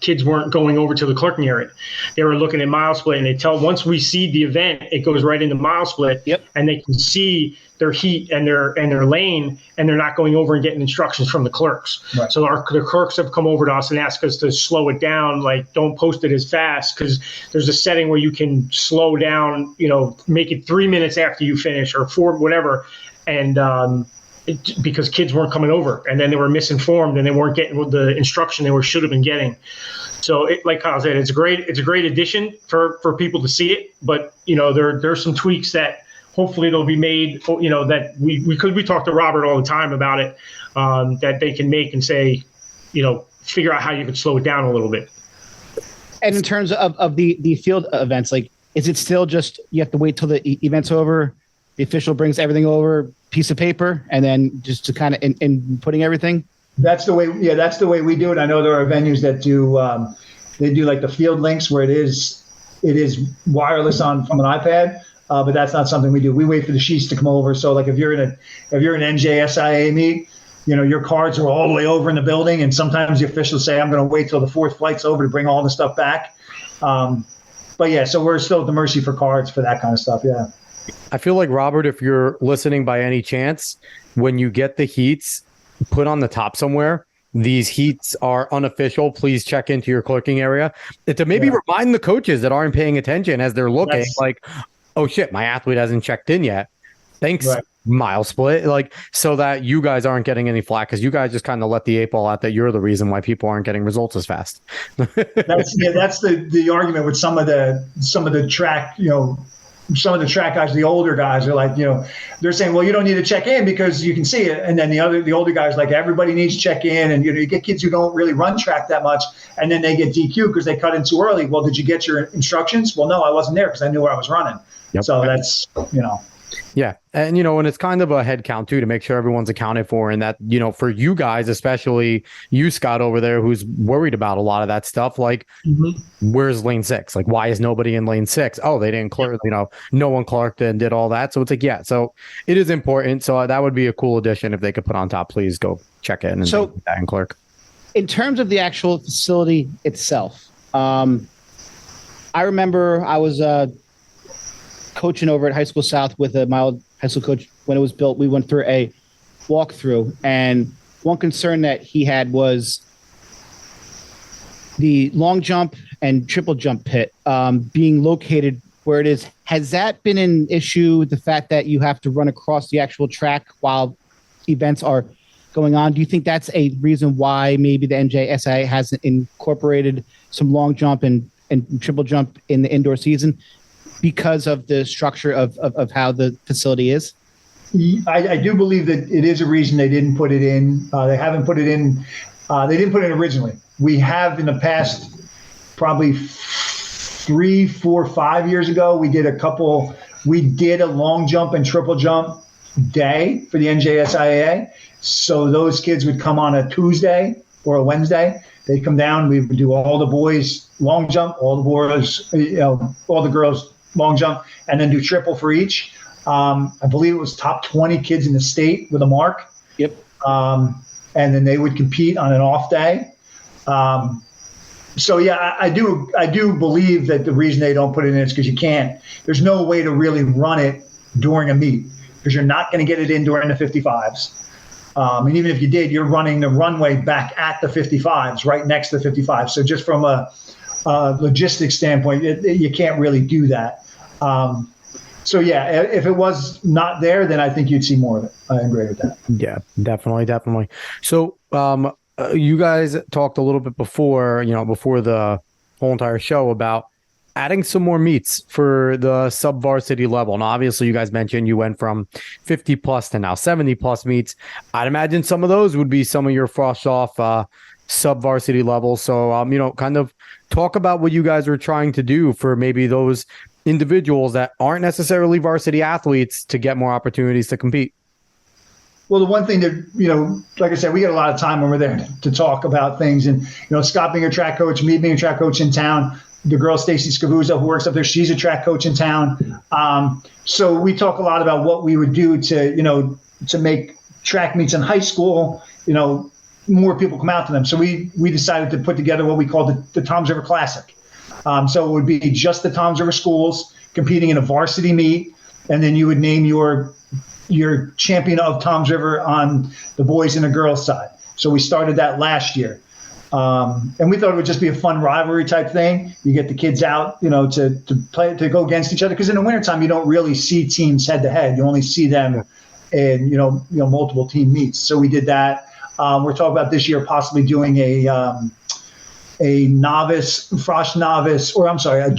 kids weren't going over to the clerking area. They were looking at mile split, and once we seed the event, it goes right into mile split. Yep. And they can see their heat and their lane, and they're not going over and getting instructions from the clerks. Right. So the clerks have come over to us and asked us to slow it down, like don't post it as fast, because there's a setting where you can slow down, make it 3 minutes after you finish or 4, whatever, and because kids weren't coming over, and then they were misinformed and they weren't getting the instruction they should have been getting. So, like Kyle said, it's a great addition for people to see it. But there's some tweaks that hopefully it'll be made. That we talk to Robert all the time about it, that they can make and say, figure out how you could slow it down a little bit. And in terms of the field events, like, is it still just you have to wait till the event's over? The official brings everything over, piece of paper, and then just to kind of in putting everything. That's the way. Yeah, that's the way we do it. I know there are venues that do. They do like the field links where it is wireless from an iPad, but that's not something we do. We wait for the sheets to come over. So like if you're in an NJSIA meet, your cards are all the way over in the building, and sometimes the officials say, "I'm going to wait till the 4th flight's over to bring all the stuff back." But yeah, so we're still at the mercy for cards for that kind of stuff. Yeah. I feel like, Robert, if you're listening by any chance, when you get the heats put on the top somewhere, these heats are unofficial. Please check into your clerking area to maybe remind the coaches that aren't paying attention as they're looking like, oh shit, my athlete hasn't checked in yet. Thanks, mile split. Like, so that you guys aren't getting any flack, because you guys just kind of let the 8 ball out that you're the reason why people aren't getting results as fast. That's the argument with some of the track, some of the track guys, the older guys are like, they're saying, well, you don't need to check in because you can see it. And then the older guys, like, everybody needs to check in. And, you get kids who don't really run track that much, and then they get DQ because they cut in too early. Well, did you get your instructions? Well, no, I wasn't there because I knew where I was running. Yep. So that's, Yeah. And, and it's kind of a head count too, to make sure everyone's accounted for. And that, for you guys, especially you, Scott, over there, who's worried about a lot of that stuff. Like, where's lane 6? Like, why is nobody in lane 6? Oh, they didn't clerk, no one clerked and did all that. So it's like, yeah, so it is important. So that would be a cool addition if they could put on top. Please go check it and clerk. In terms of the actual facility itself, I remember I was coaching over at High School South with my old high school coach when it was built. We went through a walkthrough, and one concern that he had was the long jump and triple jump pit being located where it is, has that been an issue? The fact that you have to run across the actual track while events are going on. Do you think that's a reason why maybe the NJSIA hasn't incorporated some long jump and triple jump in the indoor season because of the structure of how the facility is? I do believe that it is a reason they didn't put it in. They haven't put it in. They didn't put it in originally. We have in the past, probably 3, 4, 5 years ago, we did a long jump and triple jump day for the NJSIA. So those kids would come on a Tuesday or a Wednesday. They'd come down. We would do all the boys long jump, all the boys, all the girls long jump, and then do triple for each. I believe it was top 20 kids in the state with a mark. Yep. And then they would compete on an off day. So yeah, I do believe that the reason they don't put it in is because you can't. There's no way to really run it during a meet because you're not going to get it in during the 55s. And even if you did, you're running the runway back at the 55s, right next to the 55s. So just from a logistics standpoint, you can't really do that. So yeah, if it was not there, then I think you'd see more of it. I agree with that. Yeah, definitely. So you guys talked a little bit before the whole entire show about adding some more meets for the sub-varsity level. And obviously you guys mentioned you went from 50 plus to now 70 plus meets. I'd imagine some of those would be some of your frost off sub-varsity levels. So, kind of talk about what you guys are trying to do for maybe those individuals that aren't necessarily varsity athletes to get more opportunities to compete. Well, the one thing that, like I said, we get a lot of time when we're there to talk about things. And, Scott being a track coach, me being a track coach in town, the girl, Stacy Scavuzza, who works up there, she's a track coach in town. So we talk a lot about what we would do to make track meets in high school, more people come out to them. So we decided to put together what we call the Toms River Classic. So it would be just the Toms River schools competing in a varsity meet, and then you would name your champion of Toms River on the boys and the girls side. So we started that last year. And we thought it would just be a fun rivalry type thing. You get the kids out, to play, to go against each other. Because in the wintertime, you don't really see teams head to head. You only see them in, multiple team meets. So we did that. We're talking about this year possibly doing a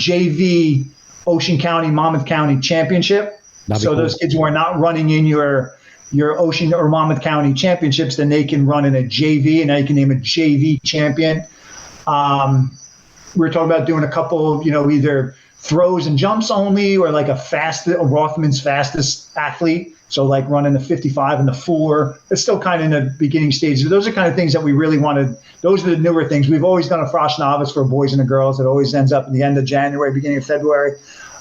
JV Ocean County, Monmouth County championship. That'd be so cool. Those kids who are not running in your Ocean or Monmouth County championships, then they can run in a JV, and now you can name a JV champion. We're talking about doing a couple of, either throws and jumps only, or like a Rothman's fastest athlete. So like running the 55 and the 4. It's still kind of in the beginning stages. But those are kind of things that we really wanted. Those are the newer things. We've always done a frosh novice for boys and the girls. It always ends up in the end of January, beginning of February.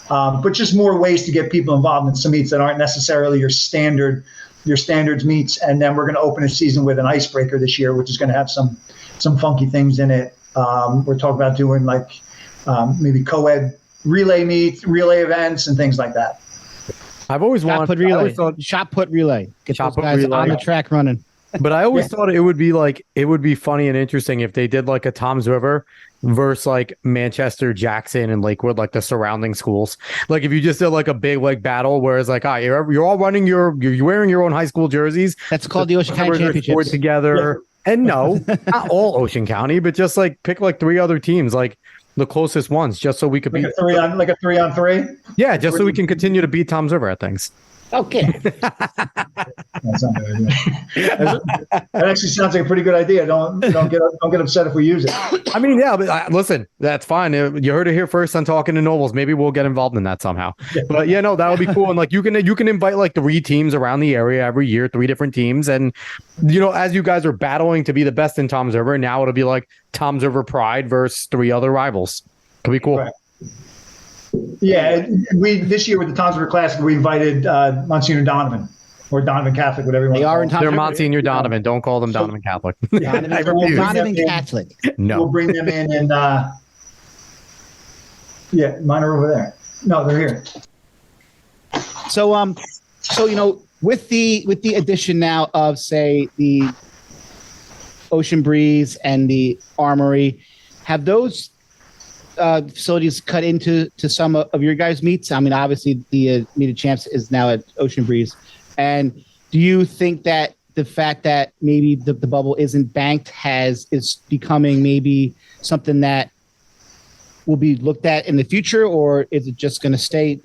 But just more ways to get people involved in some meets that aren't necessarily your standards meets. And then we're going to open a season with an icebreaker this year, which is going to have some funky things in it. We're talking about doing maybe co-ed relay meets, relay events, and things like that. I've always wanted shot put relay. Get shot those guys relay. on the track running. But I always thought it would be funny and interesting if they did like a Toms River versus like Manchester, Jackson, and Lakewood, like the surrounding schools. Like if you just did like a big like battle, where it's like, you're all running you're wearing your own high school jerseys. That's called the Ocean County Championships together. Yeah. And no, not all Ocean County, but just like pick like 3 other teams, like the closest ones, just so we could beat a 3-on-3. Yeah, just so we can continue to beat Toms River at things. Okay. That's not a good idea. That actually sounds like a pretty good idea. Don't get upset if we use it. I mean, yeah, but listen, that's fine. You heard it here first on Talking to Nobles. Maybe we'll get involved in that somehow. But yeah, no, that would be cool. And like you can invite like 3 teams around the area every year, 3 different teams, and as you guys are battling to be the best in Toms River, now it'll be like Toms River Pride versus 3 other rivals. It'll be cool. Right. Yeah, this year with the Toms River Classic, we invited Monsignor Donovan, or Donovan Catholic, whatever you want. They are in Toms They're River. Monsignor Donovan. Don't call them Donovan Catholic. Donovan Catholic. No. We'll bring them in and mine are over there. No, they're here. So with the addition now of, say, the Ocean Breeze and the Armory, have those facilities cut into some of your guys' meets? I mean, obviously the Meet of Champs is now at Ocean Breeze, and do you think that the fact that maybe the bubble isn't banked is becoming maybe something that will be looked at in the future, or is it just going to stay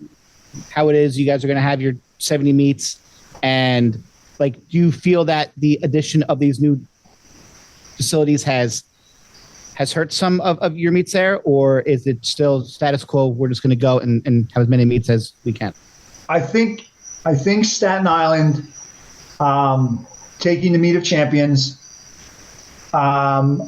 how it is? You guys are going to have your 70 meets, and like, do you feel that the addition of these new facilities has hurt some of your meets there, or is it still status quo? We're just going to go and have as many meets as we can. I think Staten Island taking the Meet of Champions. I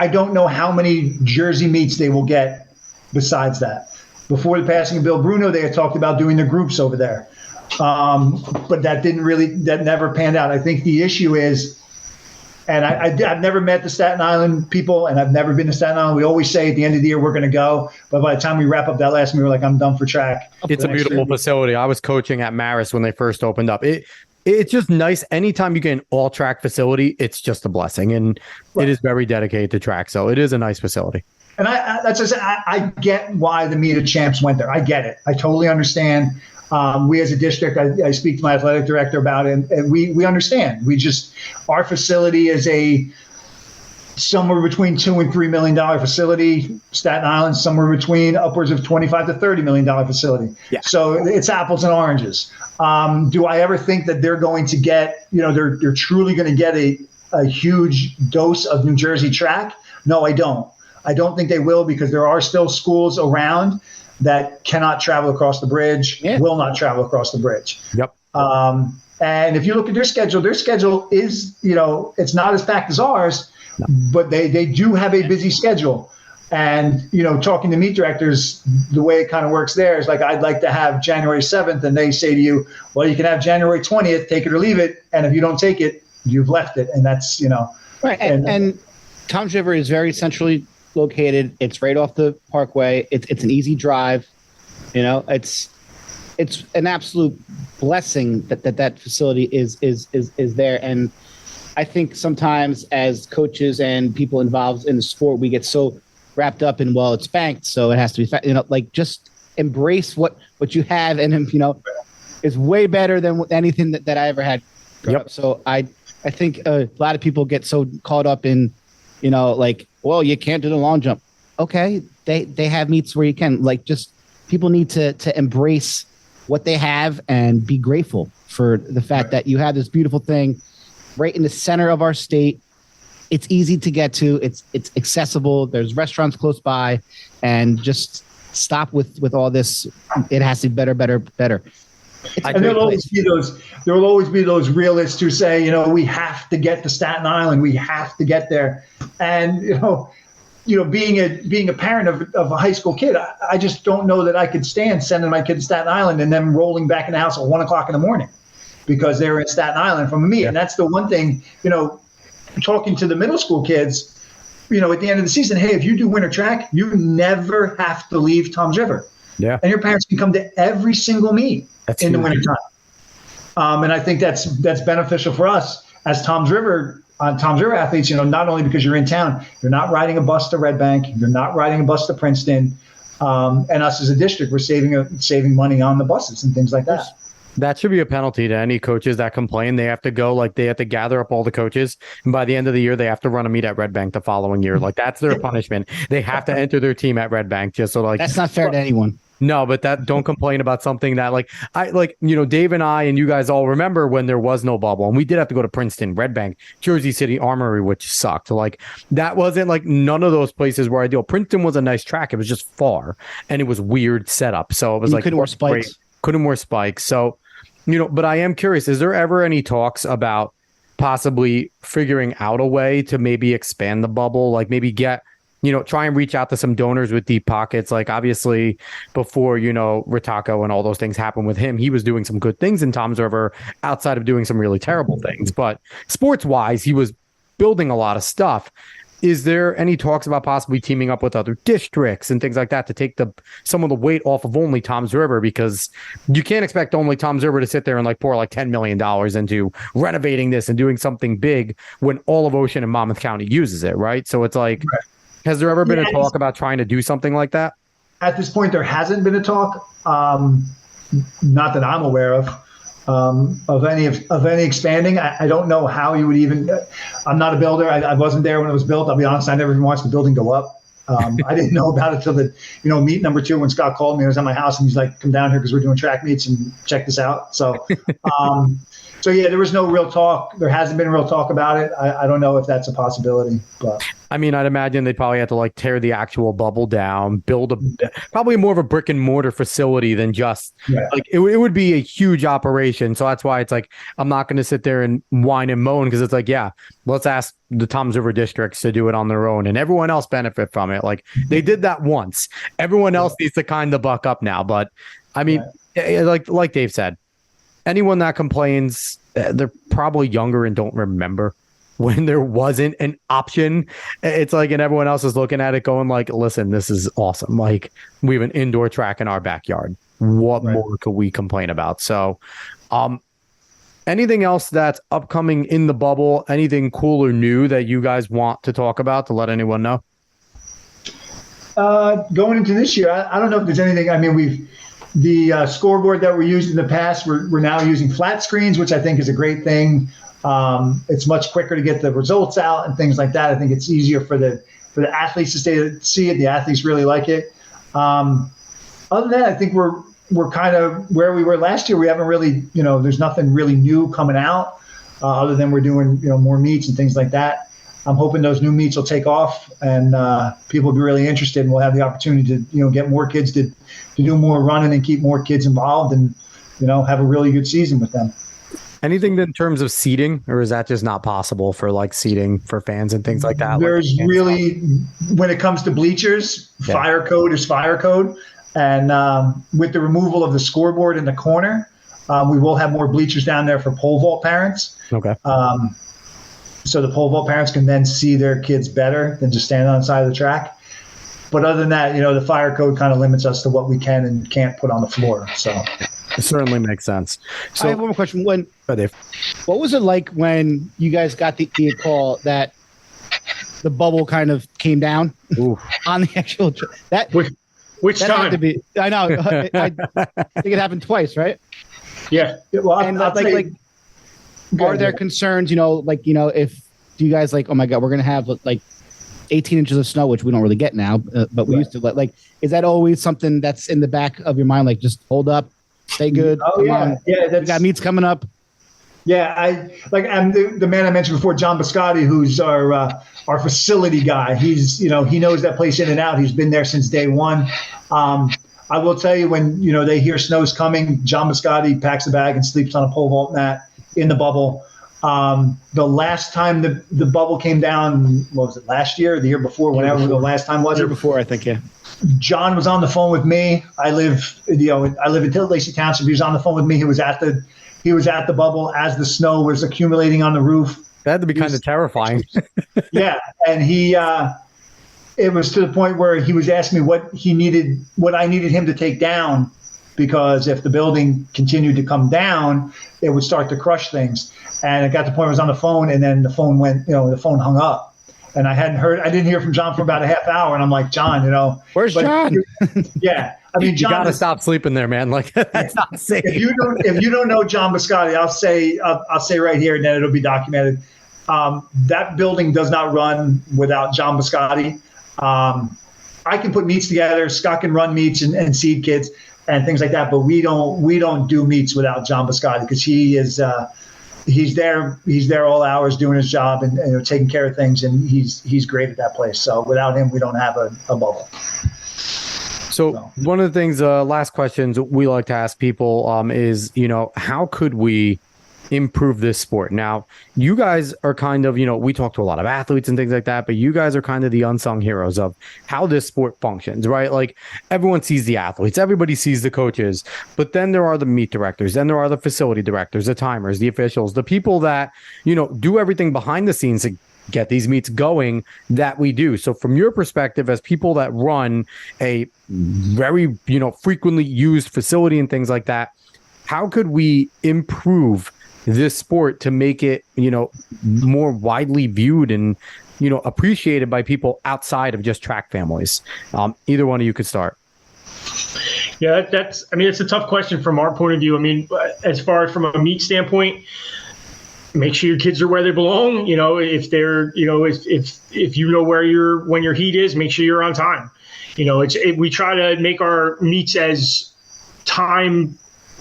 don't know how many Jersey meets they will get besides that. Before the passing of Bill Bruno, they had talked about doing the groups over there. But that never panned out. I think the issue is, and I've never met the Staten Island people, and I've never been to Staten Island. We always say at the end of the year, we're going to go. But by the time we wrap up that last meet, we're like, I'm done for track. It's a beautiful facility. I was coaching at Marist when they first opened up. It's just nice. Anytime you get an all track facility, it's just a blessing. And It is very dedicated to track. So it is a nice facility. And I get why the Meet of Champs went there. I get it. I totally understand. We as a district, I speak to my athletic director about it, and we understand. Our facility is a somewhere between $2 and $3 million facility. Staten Island, somewhere between upwards of $25 to $30 million facility. Yeah. So it's apples and oranges. Do I ever think that they're going to get, they're truly going to get a huge dose of New Jersey track? No, I don't. I don't think they will, because there are still schools around that cannot travel across the bridge, will not travel across the bridge. Yep. And if you look at their schedule is, it's not as packed as ours, but they do have a busy schedule. And, talking to meet directors, the way it kind of works there is like, I'd like to have January 7th. And they say to you, well, you can have January 20th, take it or leave it. And if you don't take it, you've left it. And that's, Right. And Toms River is very centrally located. It's right off the Parkway. It's an easy drive. It's an absolute blessing that facility is there. And I think sometimes as coaches and people involved in the sport, we get so wrapped up in, well, it's banked, so it has to be, just embrace what you have, and is way better than anything that I ever had. Yep. So I think a lot of people get so caught up in, well, you can't do the long jump. Okay, they have meets where you can. Just people need to embrace what they have and be grateful for the fact that you have this beautiful thing right in the center of our state. It's easy to get to. It's accessible. There's restaurants close by, and just stop with all this. It has to be better. And there'll always be those realists who say, we have to get to Staten Island. We have to get there. And, being a parent of a high school kid, I just don't know that I could stand sending my kid to Staten Island and then rolling back in the house at 1:00 in the morning because they were in Staten Island from a meet. Yeah. And that's the one thing, talking to the middle school kids, at the end of the season, hey, if you do winter track, you never have to leave Toms River. Yeah. And your parents can come to every single meet in the wintertime. And I think that's beneficial for us as Toms River athletes, not only because you're in town, you're not riding a bus to Red Bank, you're not riding a bus to Princeton. And us as a district, we're saving money on the buses and things like that. That should be a penalty to any coaches that complain. They have to go, they have to gather up all the coaches. And by the end of the year, they have to run a meet at Red Bank the following year. That's their punishment. They have to enter their team at Red Bank just so that's not fair to anyone. No, but don't complain about something that Dave and I and you guys all remember when there was no bubble, and we did have to go to Princeton, Red Bank, Jersey City, Armory, which sucked. That wasn't none of those places were ideal. Princeton was a nice track. It was just far and it was weird setup. So it was couldn't wear spikes. Couldn't wear spikes. So, but I am curious, is there ever any talks about possibly figuring out a way to maybe expand the bubble, maybe get, try and reach out to some donors with deep pockets. Obviously before, Ritako and all those things happened with him, he was doing some good things in Toms River outside of doing some really terrible things. But sports wise, he was building a lot of stuff. is there any talks about possibly teaming up with other districts and things like that to take some of the weight off of only Tom's River? Because you can't expect only Tom's River to sit there and like pour like $10 million into renovating this and doing something big when all of Ocean and Monmouth County uses it, right? So it's like, has there ever been a talk about trying to do something like that? At this point, there hasn't been a talk, not that I'm aware of any expanding. I don't know how you would even. I'm not a builder. I wasn't there when it was built. I'll be honest. I never even watched the building go up. I didn't know about it till the meet number 2 when Scott called me. I was at my house and he's like, "Come down here because we're doing track meets and check this out." So, yeah, there was no real talk. There hasn't been real talk about it. I don't know if that's a possibility, but. I mean, I'd imagine they'd probably have to like tear the actual bubble down, build probably more of a brick and mortar facility than just like it would be a huge operation. So that's why it's like, I'm not going to sit there and whine and moan because it's like, yeah, let's ask the Toms River districts to do it on their own and everyone else benefit from it. Like they did that once. Everyone else needs to kind of buck up now. But I mean, like Dave said, anyone that complains, they're probably younger and don't remember when there wasn't an option. It's like, and everyone else is looking at it going like, listen, this is awesome. Like we have an indoor track in our backyard. What more could we complain about? So, anything else that's upcoming in the bubble, anything cool or new that you guys want to talk about to let anyone know? Going into this year, I don't know if there's anything. I mean, the scoreboard that we used in the past, we're now using flat screens, which I think is a great thing. It's much quicker to get the results out and things like that. I think it's easier for the athletes to see it. The athletes really like it. Other than that, I think we're kind of where we were last year. We haven't really, there's nothing really new coming out other than we're doing, more meets and things like that. I'm hoping those new meets will take off and people will be really interested and we'll have the opportunity to, get more kids to do more running and keep more kids involved and, have a really good season with them. Anything in terms of seating, or is that just not possible for like seating for fans and things like that? There's really, when it comes to bleachers, fire code is fire code. And with the removal of the scoreboard in the corner, we will have more bleachers down there for pole vault parents. Okay. So the pole vault parents can then see their kids better than just standing on the side of the track. But other than that, the fire code kind of limits us to what we can and can't put on the floor. So it certainly makes sense. So I have one more question. What was it like when you guys got the call that the bubble kind of came down on the actual which that time? had to be, I know. I think it happened twice, right? Yeah. Well, and are there concerns? If do you guys oh my God, we're gonna have like 18 inches of snow, which we don't really get now, but we used to. Is that always something that's in the back of your mind? Like, just hold up, stay good. Oh yeah, we got meets coming up. Yeah, I'm the man I mentioned before, John Biscotti, who's our facility guy. He's he knows that place in and out. He's been there since day one. I will tell you when they hear snow's coming, John Biscotti packs a bag and sleeps on a pole vault mat in the bubble. The last time the bubble came down, what was it, last year or the year before, whenever the last time was? The year before, I think, yeah. John was on the phone with me. I live in Lacey Township. He was on the phone with me. He was at the bubble as the snow was accumulating on the roof. That had to be kind of terrifying. Yeah, and it was to the point where he was asking me what I needed him to take down, because if the building continued to come down, it would start to crush things. And it got to the point where I was on the phone, and then the phone went, the phone hung up. And I didn't hear from John for about a half hour. And I'm like, John, where's John? Yeah. I mean, John, you got to stop sleeping there, man. Like, that's not safe. If you don't know John Biscotti, I'll say right here, and then it'll be documented. That building does not run without John Biscotti. I can put meets together. Scott can run meets and seed kids and things like that. But we don't do meets without John Biscotti, because he is, he's there all hours doing his job and taking care of things, and he's great at that place. So without him, we don't have a bubble. So one of the things, last questions we like to ask people is, how could we improve this sport? Now, you guys are kind of, we talk to a lot of athletes and things like that, but you guys are kind of the unsung heroes of how this sport functions, right? Like, everyone sees the athletes, everybody sees the coaches, but then there are the meet directors, then there are the facility directors, the timers, the officials, the people that, do everything behind the scenes to get these meets going that we do. So from your perspective, as people that run a very, frequently used facility and things like that, how could we improve this sport to make it, more widely viewed and, appreciated by people outside of just track families? Either one of you could start. Yeah, it's a tough question from our point of view. I mean, as far as from a meet standpoint, make sure your kids are where they belong. If they're, if you know when your heat is, make sure you're on time. We try to make our meets as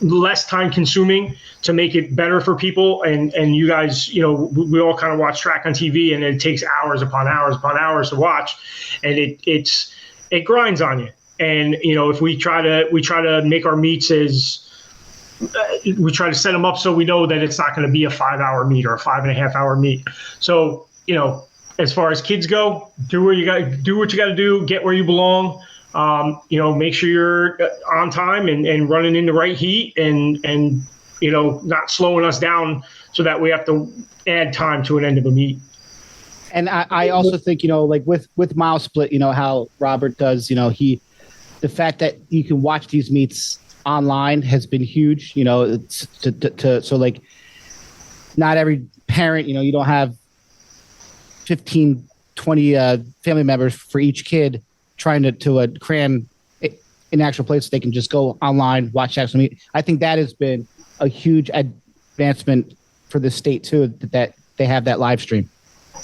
less time consuming to make it better for people. And you guys, we all kind of watch track on TV, and it takes hours upon hours upon hours to watch, and it grinds on you. And if we try to make our meets we try to set them up so we know that it's not going to be a 5-hour meet or a 5.5-hour meet. So as far as kids go, do what you got to do, get where you belong. Make sure you're on time and running in the right heat and not slowing us down so that we have to add time to an end of a meet. And I also think, like with Mile Split, how Robert does, the fact that you can watch these meets online has been huge. So like not every parent, you don't have 15, 20 family members for each kid trying to cram in actual place. So they can just go online, watch actual meet. I think that has been a huge advancement for the state too, that they have that live stream.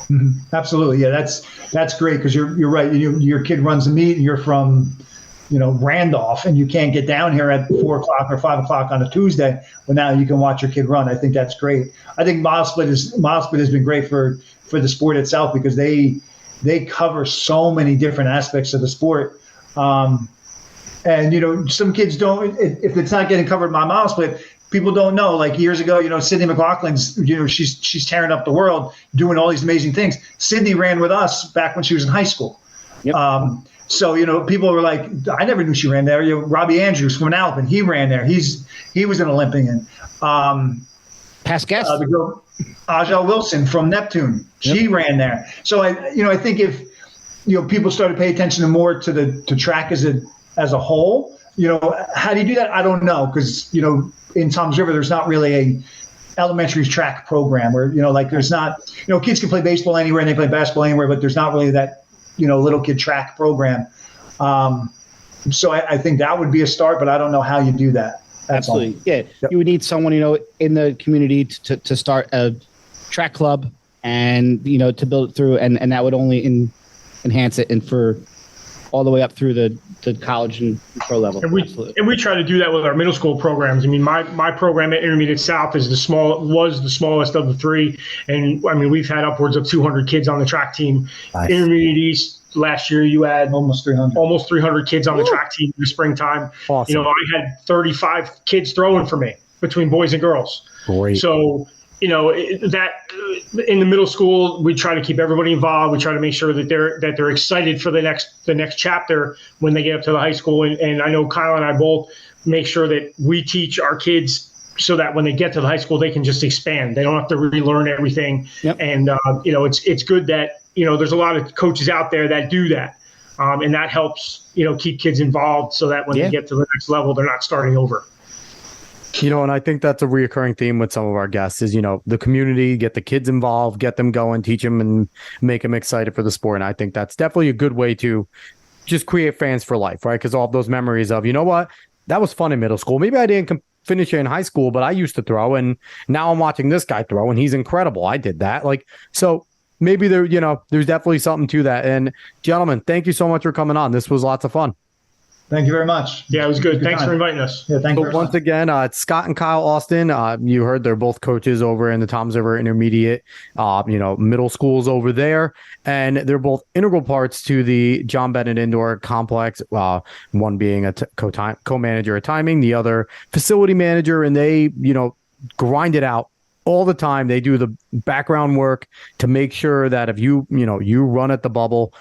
Mm-hmm. Absolutely. Yeah, that's great, because you're right. Your kid runs a meet and you're from Randolph, and you can't get down here at 4 o'clock or 5 o'clock on a Tuesday. Well, now you can watch your kid run. I think that's great. I think Mile Split has been great for the sport itself, because they cover so many different aspects of the sport. And some kids don't, if it's not getting covered by Mile Split, people don't know. Like years ago, Sydney McLaughlin's, she's tearing up the world, doing all these amazing things. Sydney ran with us back when she was in high school. Yep. So, people were like, I never knew she ran there. Robbie Andrews from Alpin, he ran there. He was an Olympian. Past guest. The girl, Aja Wilson from Neptune, she ran there. So I think if people started to pay attention more to track as a whole, how do you do that? I don't know, because in Toms River there's not really a elementary track program where there's not kids can play baseball anywhere and they play basketball anywhere, but there's not really that little kid track program. So I think that would be a start, but I don't know how you do that. That's Absolutely. all. Yeah. You would need someone, in the community to start a track club and, to build it through. And that would only enhance it, and for all the way up through the college and pro level. And we try to do that with our middle school programs. I mean, my program at Intermediate South was the smallest of the three. And I mean, we've had upwards of 200 kids on the track team. Nice. Intermediate East, last year you had almost 300 kids on the track team in the springtime. Awesome. I had 35 kids throwing for me between boys and girls. Great. So, that in the middle school, we try to keep everybody involved. We try to make sure that they're excited for the next chapter when they get up to the high school. And I know Kyle and I both make sure that we teach our kids so that when they get to the high school, they can just expand. They don't have to relearn everything. Yep. And it's good that there's a lot of coaches out there that do that, and that helps keep kids involved so that when they get to the next level, they're not starting over. And I think that's a reoccurring theme with some of our guests is, the community, get the kids involved, get them going, teach them and make them excited for the sport. And I think that's definitely a good way to just create fans for life, right? Because all of those memories of, what, that was fun in middle school. Maybe I didn't finish it in high school, but I used to throw, and now I'm watching this guy throw and he's incredible. I did that. So maybe there's definitely something to that. And gentlemen, thank you so much for coming on. This was lots of fun. Thank you very much. Yeah, it was good. Thanks for inviting us. Yeah, thank you. Once again, it's Scott and Kyle Austin. You heard they're both coaches over in the Toms River Intermediate, middle schools over there. And they're both integral parts to the John Bennett Indoor Complex, one being a co-manager of timing, the other facility manager. And they, grind it out all the time. They do the background work to make sure that if you run at the bubble,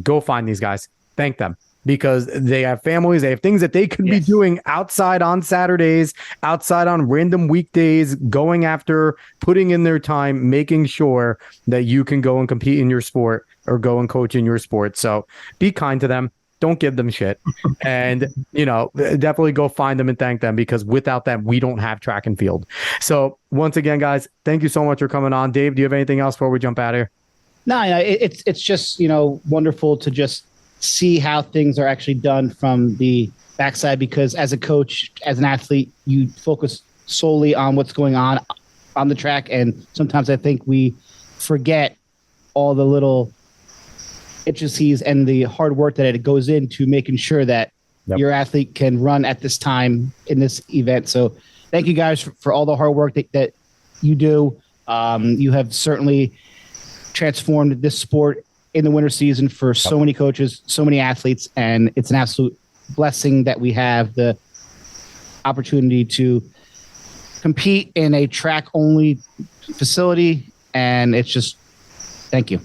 go find these guys. Thank them. because they have families, they have things that they could be doing outside on Saturdays, outside on random weekdays, going after, putting in their time, making sure that you can go and compete in your sport or go and coach in your sport. So be kind to them. Don't give them shit. And, definitely go find them and thank them, because without them, we don't have track and field. So once again, guys, thank you so much for coming on. Dave, do you have anything else before we jump out of here? No, it's just, wonderful to just see how things are actually done from the backside, because as a coach, as an athlete, you focus solely on what's going on the track. And sometimes I think we forget all the little intricacies and the hard work that it goes into making sure that your athlete can run at this time in this event. So thank you guys for all the hard work that you do. You have certainly transformed this sport in the winter season for so many coaches, so many athletes, and it's an absolute blessing that we have the opportunity to compete in a track-only facility, and it's just thank you.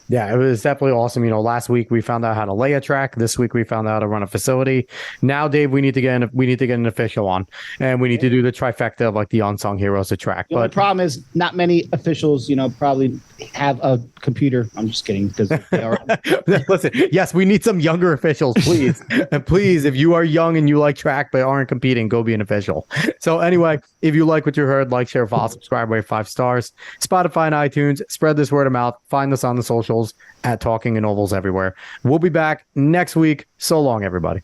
Yeah, it was definitely awesome. Last week we found out how to lay a track. This week we found out how to run a facility. Now, Dave, we need to get an official on, and we need to do the trifecta of like the unsung heroes of track. The only problem is not many officials, probably have a computer. I'm just kidding, because they are. Listen, yes, we need some younger officials, please. And please, if you are young and you like track but aren't competing, go be an official. So anyway, if you like what you heard, like, share, follow, subscribe, rate 5 stars. Spotify and iTunes. Spread this word of mouth. Find us on the socials at Talking in Ovals everywhere. We'll be back next week. So long, everybody.